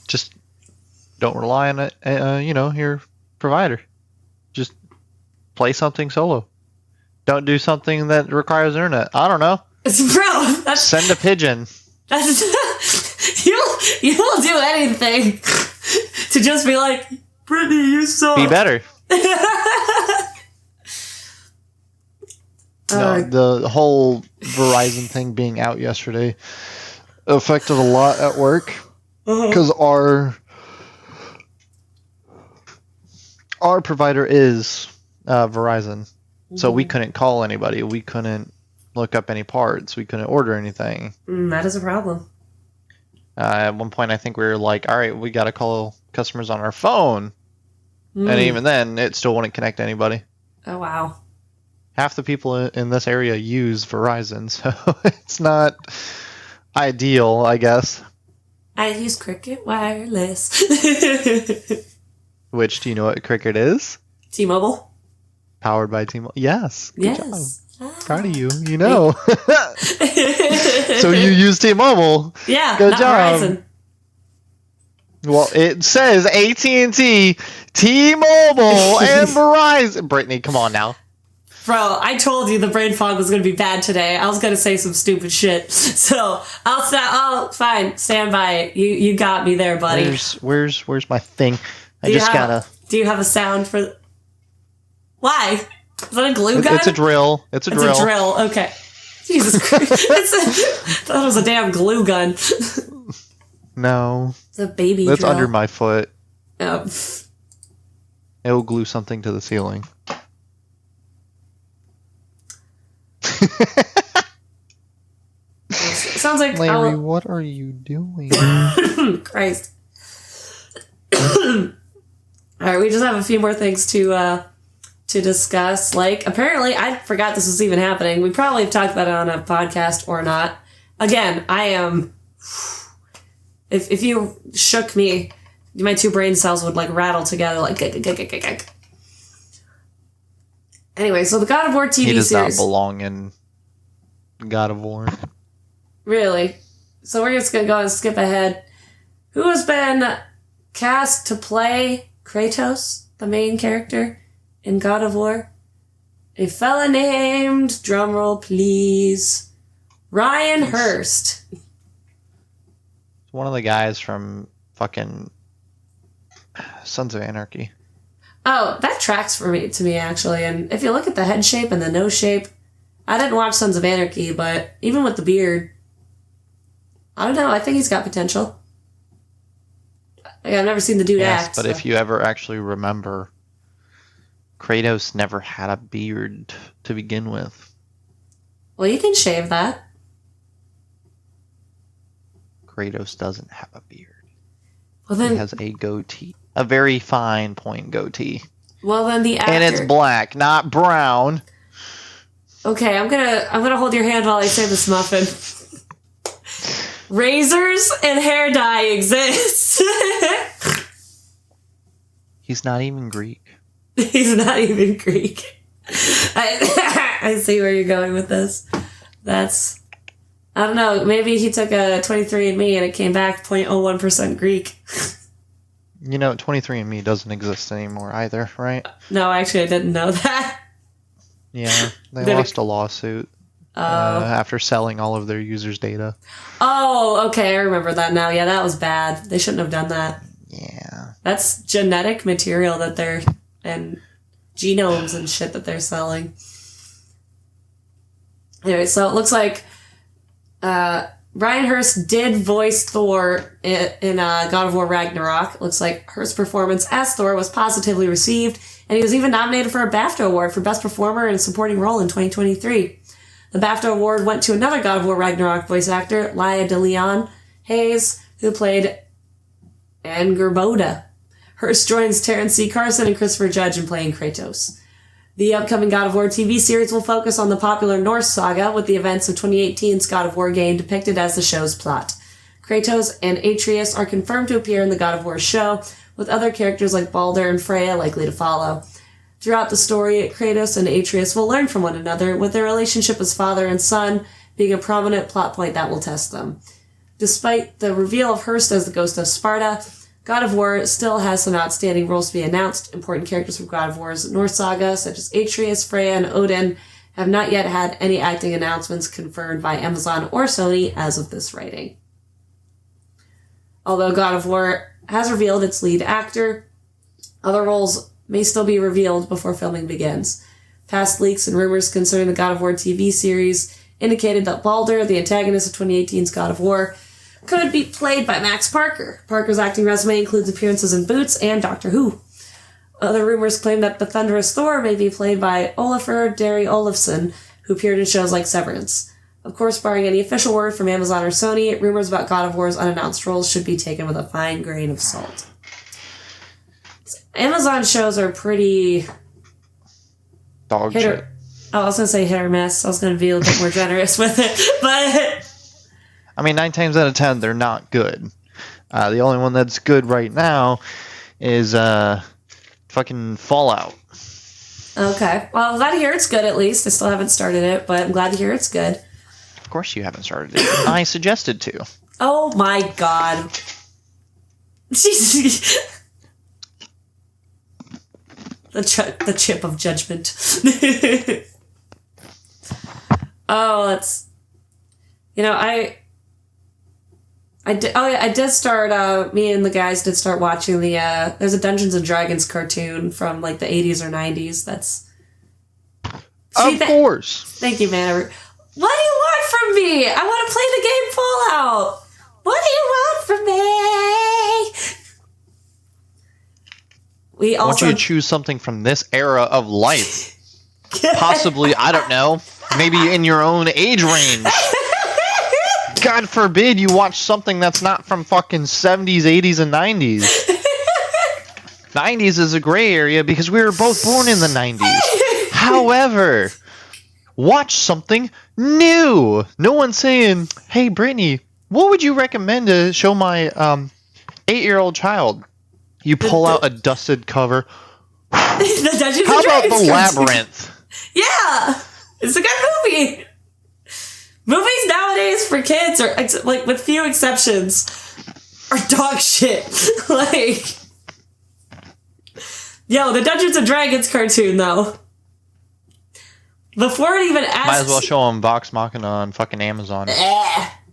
just don't rely on it. Your provider. Just play something solo. Don't do something that requires internet. I don't know. Bro, send a pigeon. You will do anything to just be like, Brittany, you suck. Be better. No, the whole Verizon thing being out yesterday affected a lot at work because our provider is Verizon, so we couldn't call anybody. We couldn't look up any parts. We couldn't order anything. That is a problem. At one point, I think we were like, all right, we got to call customers on our phone. And even then, it still wouldn't connect to anybody. Oh, wow. Half the people in this area use Verizon, so it's not ideal, I guess. I use Cricket Wireless. Which, do you know what Cricket is? T-Mobile. Powered by T-Mobile. Yes. Good job. Proud of you. You know. So you use T-Mobile. Yeah. Good not job. Verizon. Well, it says AT&T, T-Mobile, and Verizon. Brittany, come on now. Bro, I told you the brain fog was going to be bad today. I was going to say some stupid shit. So, fine. Stand by it. You got me there, buddy. Where's my thing? Do you have a sound for... Why? Is that a glue gun? It's a drill. It's a drill. Okay. Jesus Christ. That was a damn glue gun. No. It's a baby That's drill. under my foot. Oh. It will glue something to the ceiling. Sounds like... Larry, what are you doing? Christ. Alright, we just have a few more things to discuss. Like, apparently, I forgot this was even happening. We probably have talked about it on a podcast or not. Again, I am... If you shook me, my two brain cells would, like, rattle together, like... Anyway, so the God of War TV series... He does not belong in God of War. Really? So we're just going to go and skip ahead. Who has been cast to play Kratos, the main character in God of War? A fella named, drumroll please, Ryan Hurst. One of the guys from fucking Sons of Anarchy. Oh, that tracks to me actually. And if you look at the head shape and the nose shape, I didn't watch Sons of Anarchy, but even with the beard, I don't know. I think he's got potential. Like, I've never seen the dude act. But if you ever actually remember, Kratos never had a beard to begin with. Well, you can shave that. Kratos doesn't have a beard. Well, then, he has a goatee. A very fine point goatee. Well, then the actor... And it's black, not brown. Okay, I'm gonna hold your hand while I say this, Muffin. Razors and hair dye exist. He's not even Greek. He's not even Greek. I see where you're going with this. That's... I don't know, maybe he took a 23andMe and it came back 0.01% Greek. 23andMe doesn't exist anymore either, right? No, actually I didn't know that. Yeah, they lost a lawsuit after selling all of their users' data. Oh, okay, I remember that now. Yeah, that was bad. They shouldn't have done that. Yeah. That's genetic material that they're... and genomes and shit that they're selling. Anyway, so it looks like Ryan Hurst did voice Thor in God of War Ragnarok. It looks like Hurst's performance as Thor was positively received, and he was even nominated for a BAFTA award for Best Performer in a Supporting Role in 2023. The BAFTA award went to another God of War Ragnarok voice actor, Laia de Leon Hayes, who played Angerboda. Hurst joins Terrence C. Carson and Christopher Judge in playing Kratos. The upcoming God of War TV series will focus on the popular Norse saga, with the events of 2018's God of War game depicted as the show's plot. Kratos and Atreus are confirmed to appear in the God of War show, with other characters like Baldur and Freya likely to follow. Throughout the story, Kratos and Atreus will learn from one another, with their relationship as father and son being a prominent plot point that will test them. Despite the reveal of Hurst as the Ghost of Sparta, God of War still has some outstanding roles to be announced. Important characters from God of War's Norse saga, such as Atreus, Freya, and Odin, have not yet had any acting announcements confirmed by Amazon or Sony as of this writing. Although God of War has revealed its lead actor, other roles may still be revealed before filming begins. Past leaks and rumors concerning the God of War TV series indicated that Baldur, the antagonist of 2018's God of War, could be played by Max Parker. Parker's acting resume includes appearances in Boots and Doctor Who. Other rumors claim that the thunderous Thor may be played by Olafur Darri Olafsson, who appeared in shows like Severance. Of course, barring any official word from Amazon or Sony, rumors about God of War's unannounced roles should be taken with a fine grain of salt. Amazon shows are pretty... Dog shit. I was going to say hit or miss. I was going to be a little bit more generous with it. But... I mean, 9 times out of 10, they're not good. The only one that's good right now is fucking Fallout. Okay. Well, I'm glad to hear it's good, at least. I still haven't started it, but I'm glad to hear it's good. Of course you haven't started it. I suggested to. Oh my god. The chip of judgment. Oh, that's... You know, I did start, me and the guys did start watching there's a Dungeons & Dragons cartoon from, like, the 80s or 90s that's... Of course. Thank you, man. What do you want from me? I want to play the game Fallout. What do you want from me? I want you to choose something from this era of life. Possibly, I don't know, maybe in your own age range. God forbid you watch something that's not from fucking 70s, 80s, and 90s. 90s is a gray area because we were both born in the 90s. However, watch something new. No one's saying, hey, Brittany, what would you recommend to show my 8-year-old child? You pull out a dusted cover. The Dungeons How and about Dragons The cartoon. Labyrinth? Yeah! It's a good movie. Movies nowadays for kids are, like, with few exceptions, are dog shit. Like, yo, the Dungeons and Dragons cartoon, though. Before it even asks... Might as well show them Vox Machina on fucking Amazon.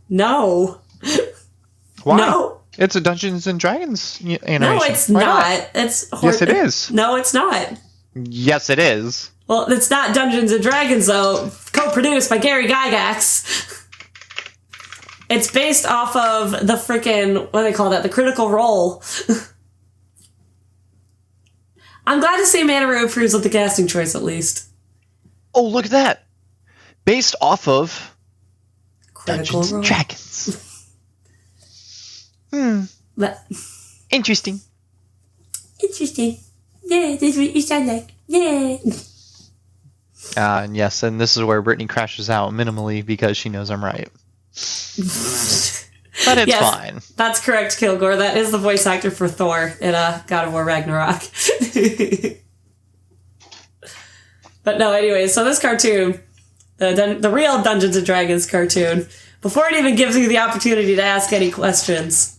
No. Why? No. It's a Dungeons and Dragons animation. No, it's Why not. It's yes, it is. No, it's not. Yes, it is. Well, it's not Dungeons and Dragons, though. Co-produced by Gary Gygax. It's based off of the frickin', what do they call that? The Critical Role. I'm glad to see Manaru approves of the casting choice, at least. Oh, look at that. Based off of Critical Dungeons Role. and Dragons. But, Interesting. interesting. Yeah, that's what you sound like. Yeah. And yes, and this is where Brittany crashes out minimally because she knows I'm right. But it's fine. That's correct, Kilgore. That is the voice actor for Thor in God of War Ragnarok. But no, anyway, so this cartoon, the real Dungeons and Dragons cartoon, before it even gives you the opportunity to ask any questions,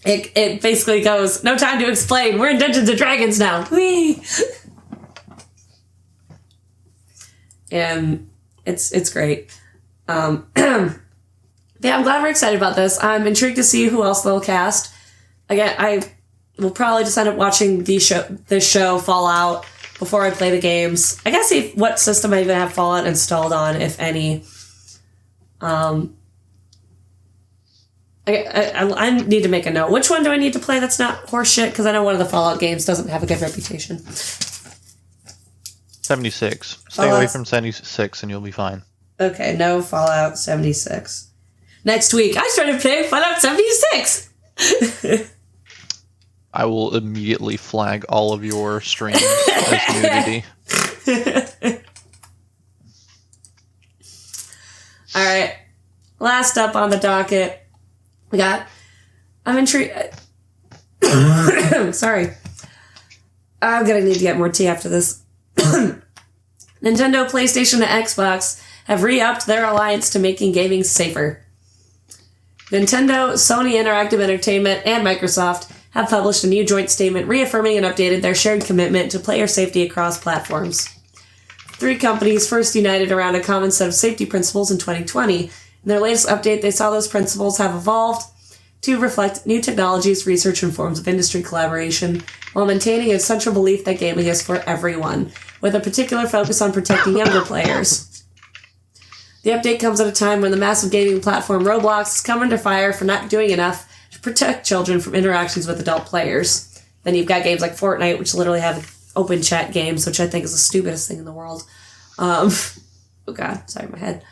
it basically goes, no time to explain, we're in Dungeons and Dragons now. Whee! And it's great. Yeah, I'm glad we're excited about this. I'm intrigued to see who else they'll cast. Again, I will probably just end up watching this show Fallout before I play the games. I gotta see what system I even have Fallout installed on, if any. I need to make a note. Which one do I need to play that's not horseshit? Because I know one of the Fallout games doesn't have a good reputation. 76. Stay away from 76 and you'll be fine. Okay, no Fallout 76. Next week, I started playing Fallout 76! I will immediately flag all of your streams as nudity. Alright. Last up on the docket, we got... I'm intrigued... Sorry. I'm gonna need to get more tea after this. Nintendo, PlayStation, and Xbox have re-upped their alliance to making gaming safer. Nintendo, Sony Interactive Entertainment, and Microsoft have published a new joint statement reaffirming and updated their shared commitment to player safety across platforms. 3 companies first united around a common set of safety principles in 2020. In their latest update, they saw those principles have evolved to reflect new technologies, research, and forms of industry collaboration, while maintaining a central belief that gaming is for everyone, with a particular focus on protecting younger players. The update comes at a time when the massive gaming platform Roblox is come under fire for not doing enough to protect children from interactions with adult players. Then you've got games like Fortnite, which literally have open chat games, which I think is the stupidest thing in the world. Oh god, sorry, my head.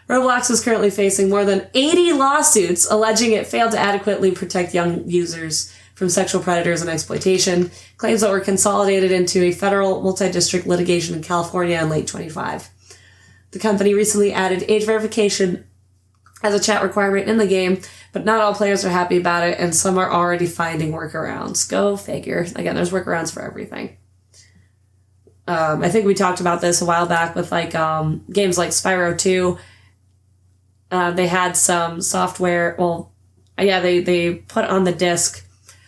Roblox is currently facing more than 80 lawsuits alleging it failed to adequately protect young users from sexual predators and exploitation, claims that were consolidated into a federal multi-district litigation in California in late 25. The company recently added age verification as a chat requirement in the game, but not all players are happy about it, and some are already finding workarounds. Go figure. Again, there's workarounds for everything. I think we talked about this a while back with games like Spyro 2. They had some software. Well, yeah, they put on the disc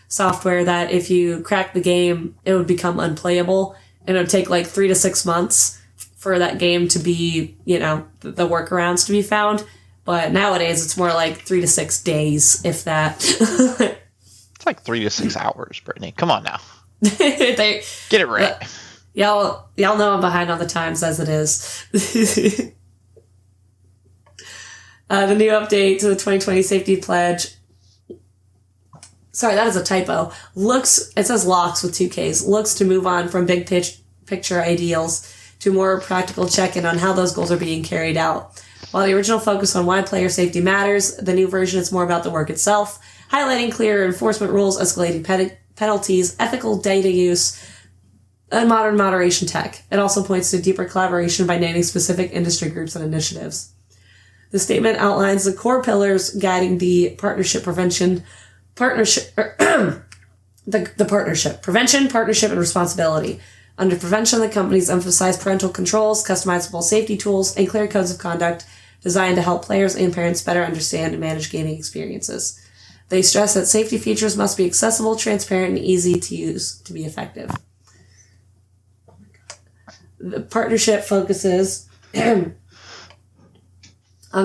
software that if you crack the game, it would become unplayable, and it would take 3 to 6 months for that game to be, the workarounds to be found. But nowadays, it's more like 3 to 6 days, if that. It's like 3 to 6 hours, Brittany. Come on now. Get it right. Y'all know I'm behind on the times as it is. The new update to the 2020 safety pledge. Sorry, that is a typo. It says locks with 2 Ks. Looks to move on from big picture ideals to more practical check-in on how those goals are being carried out. While the original focus on why player safety matters, the new version is more about the work itself, highlighting clearer enforcement rules, escalating penalties, ethical data use, and modern moderation tech. It also points to deeper collaboration by naming specific industry groups and initiatives. The statement outlines the core pillars guiding the prevention, partnership, and responsibility. Under prevention, the companies emphasize parental controls, customizable safety tools, and clear codes of conduct designed to help players and parents better understand and manage gaming experiences. They stress that safety features must be accessible, transparent, and easy to use to be effective. The partnership focuses on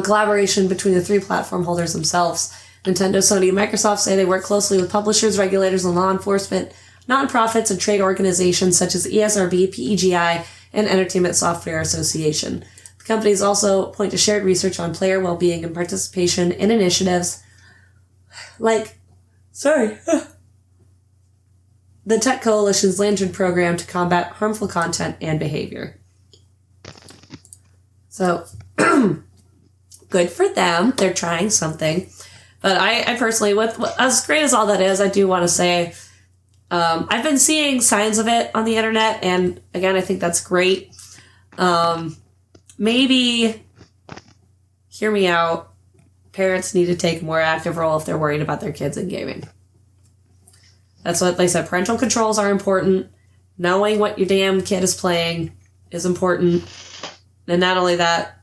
collaboration between the 3 platform holders themselves. Nintendo, Sony, and Microsoft say they work closely with publishers, regulators, and law enforcement, nonprofits, and trade organizations such as ESRB, PEGI, and Entertainment Software Association. The companies also point to shared research on player well-being and participation in initiatives like, the Tech Coalition's Lantern program to combat harmful content and behavior. So, good for them. They're trying something. But I personally, with as great as all that is, I do want to say, I've been seeing signs of it on the internet, and again, I think that's great. Maybe, hear me out, parents need to take a more active role if they're worried about their kids in gaming. That's what they said. Parental controls are important. Knowing what your damn kid is playing is important. And not only that,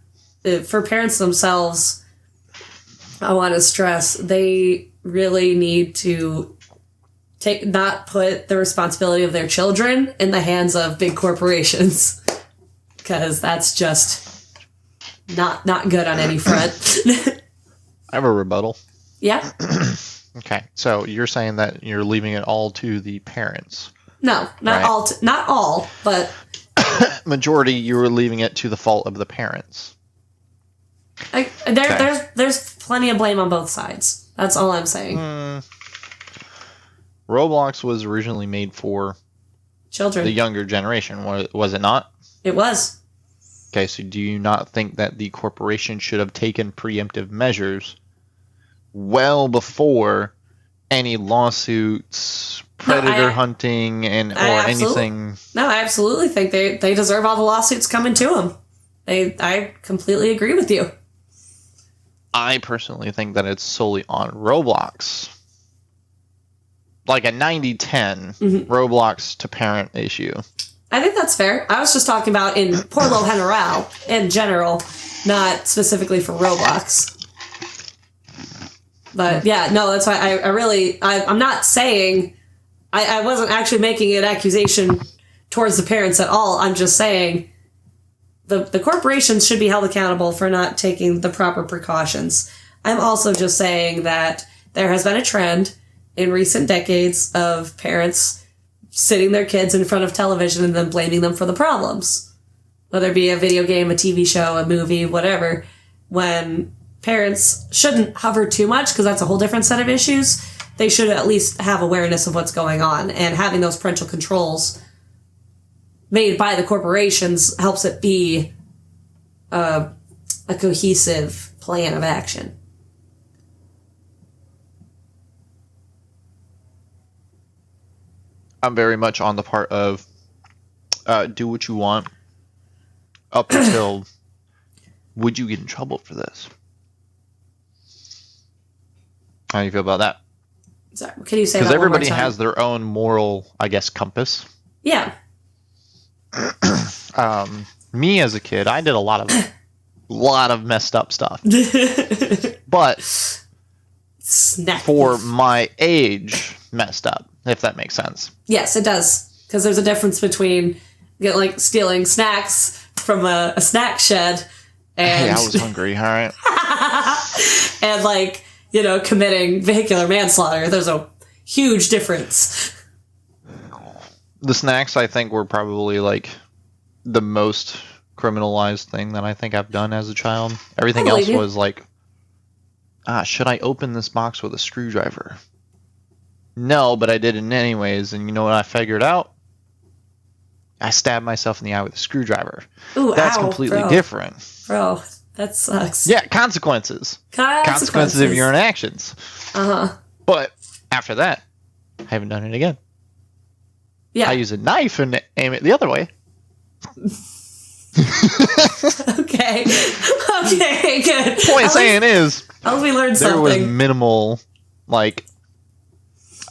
for parents themselves, I want to stress, they really need to not put the responsibility of their children in the hands of big corporations. Because that's just not good on any front. I have a rebuttal. Yeah. Okay, so you're saying that you're leaving it all to the parents. No, not right? Not all, but majority. You were leaving it to the fault of the parents. There's plenty of blame on both sides. That's all I'm saying. Roblox was originally made for children, the younger generation. Was it not? It was. Okay, so do you not think that the corporation should have taken preemptive measures well before any lawsuits, predator hunting, or anything? No, I absolutely think they deserve all the lawsuits coming to them. I completely agree with you. I personally think that it's solely on Roblox. Like a 90-10 Roblox to parent issue. I think that's fair. I was just talking about in Porlo General in general, not specifically for Roblox. But yeah, no, that's why I'm not saying I wasn't actually making an accusation towards the parents at all. I'm just saying the corporations should be held accountable for not taking the proper precautions. I'm also just saying that there has been a trend in recent decades of parents sitting their kids in front of television and then blaming them for the problems. Whether it be a video game, a TV show, a movie, whatever. When parents shouldn't hover too much, because that's a whole different set of issues. They should at least have awareness of what's going on, and having those parental controls made by the corporations helps it be a cohesive plan of action. I'm very much on the part of do what you want up until would you get in trouble for this? How do you feel about that? Sorry, can you say that? Because everybody has their own moral, I guess, compass. Yeah. Me as a kid, I did a lot of messed up stuff. But for my age, messed up, if that makes sense. Yes, it does. Because there's a difference between like stealing snacks from a snack shed and... Hey, I was hungry, all right? And like, committing vehicular manslaughter. There's a huge difference. The snacks, I think, were probably like the most criminalized thing that I think I've done as a child. Everything else was like, should I open this box with a screwdriver? No, but I did it anyways, and you know what I figured out? I stabbed myself in the eye with a screwdriver. Ooh, that's ow, completely different. Bro, that sucks. Yeah, consequences. Consequences of your own actions. Uh-huh. But after that, I haven't done it again. Yeah. I use a knife and aim it the other way. Okay. Okay, good. Point saying is, we learned there something. was minimal, like,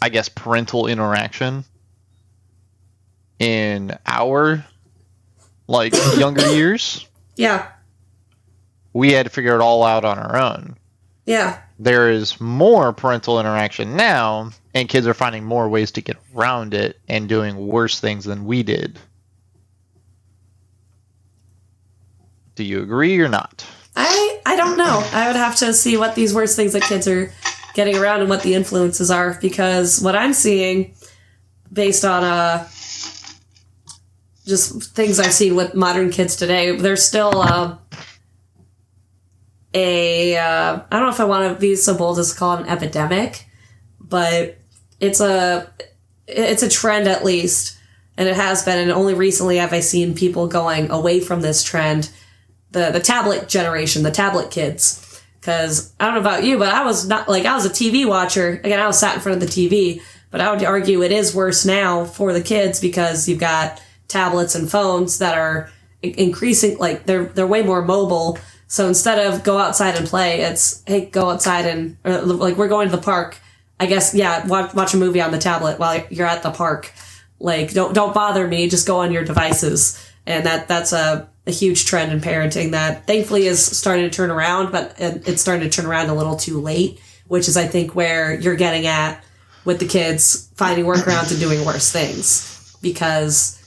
I guess, parental interaction in our, like, younger years. Yeah. We had to figure it all out on our own. Yeah. There is more parental interaction now, and kids are finding more ways to get around it and doing worse things than we did. Do you agree or not? I don't know. I would have to see what these worst things that kids are getting around and what the influences are, because what I'm seeing based on just things I've seen with modern kids today, there's still I don't know if I want to be so bold as to call it an epidemic, but it's a trend at least, and it has been, and only recently have I seen people going away from this trend. The tablet generation, the tablet kids. Because I don't know about you, but I was a TV watcher. Again, I was sat in front of the TV, but I would argue it is worse now for the kids because you've got tablets and phones that are increasing, like they're way more mobile. So instead of go outside and play, it's, hey, go outside and, like, we're going to the park. I guess, yeah, watch a movie on the tablet while you're at the park. Like, don't bother me, just go on your devices. And that's a huge trend in parenting that thankfully is starting to turn around, but it's starting to turn around a little too late, which is, I think, where you're getting at with the kids finding workarounds and doing worse things, because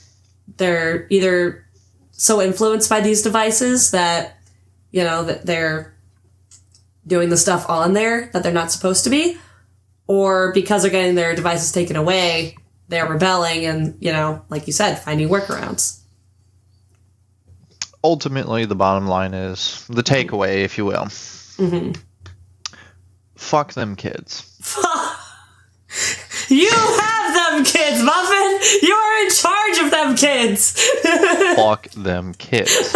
they're either so influenced by these devices that, that they're doing the stuff on there that they're not supposed to be, or because they're getting their devices taken away, they're rebelling and, like you said, finding workarounds. Ultimately, the bottom line is the takeaway, if you will. Mm-hmm. Fuck them kids. You have them kids, Muffin! You're in charge of them kids! Fuck them kids.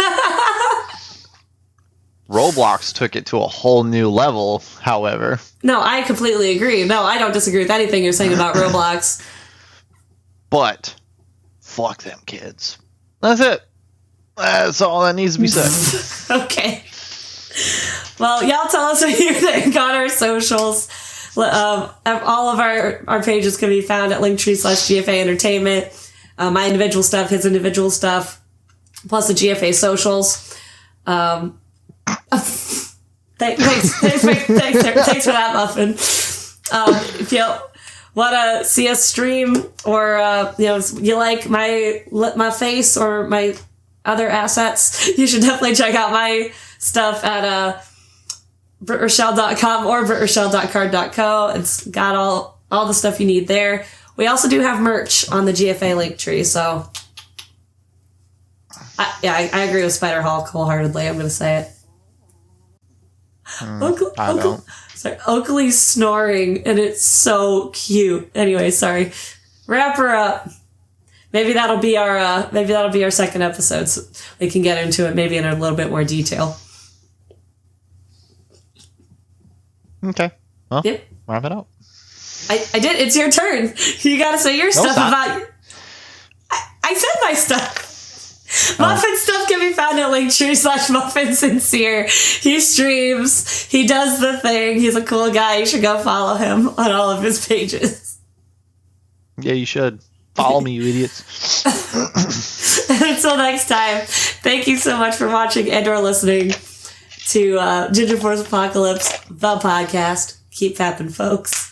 Roblox took it to a whole new level, however. No, I completely agree. No, I don't disagree with anything you're saying about Roblox. But, fuck them kids. That's it. That's all that needs to be said. Okay. Well, y'all tell us what you think on our socials. All of our pages can be found at linktree/GFA Entertainment. My individual stuff, his individual stuff, plus the GFA socials. Thanks for that, Muffin. want to see us stream, or you like my face or my other assets, you should definitely check out my stuff at BrittRochelle.com or BrittRochelle.card.co. It's got all the stuff you need there. We also do have merch on the GFA link tree, so I agree with Spider Hulk wholeheartedly. I'm going to say it. Oakley's snoring, and it's so cute. Anyway, sorry. Wrap her up. Maybe that'll be our second episode, so we can get into it maybe in a little bit more detail. Okay. Well, yep. Wrap it up. I did. It's your turn. You got to say your stuff about. I said my stuff. Muffin stuff can be found at Linktree/MuffinSincere. He streams. He does the thing. He's a cool guy. You should go follow him on all of his pages. Yeah, you should. Follow me, you idiots. Until next time, thank you so much for watching and or listening to Ginger Force Apocalypse, the podcast. Keep fapping, folks.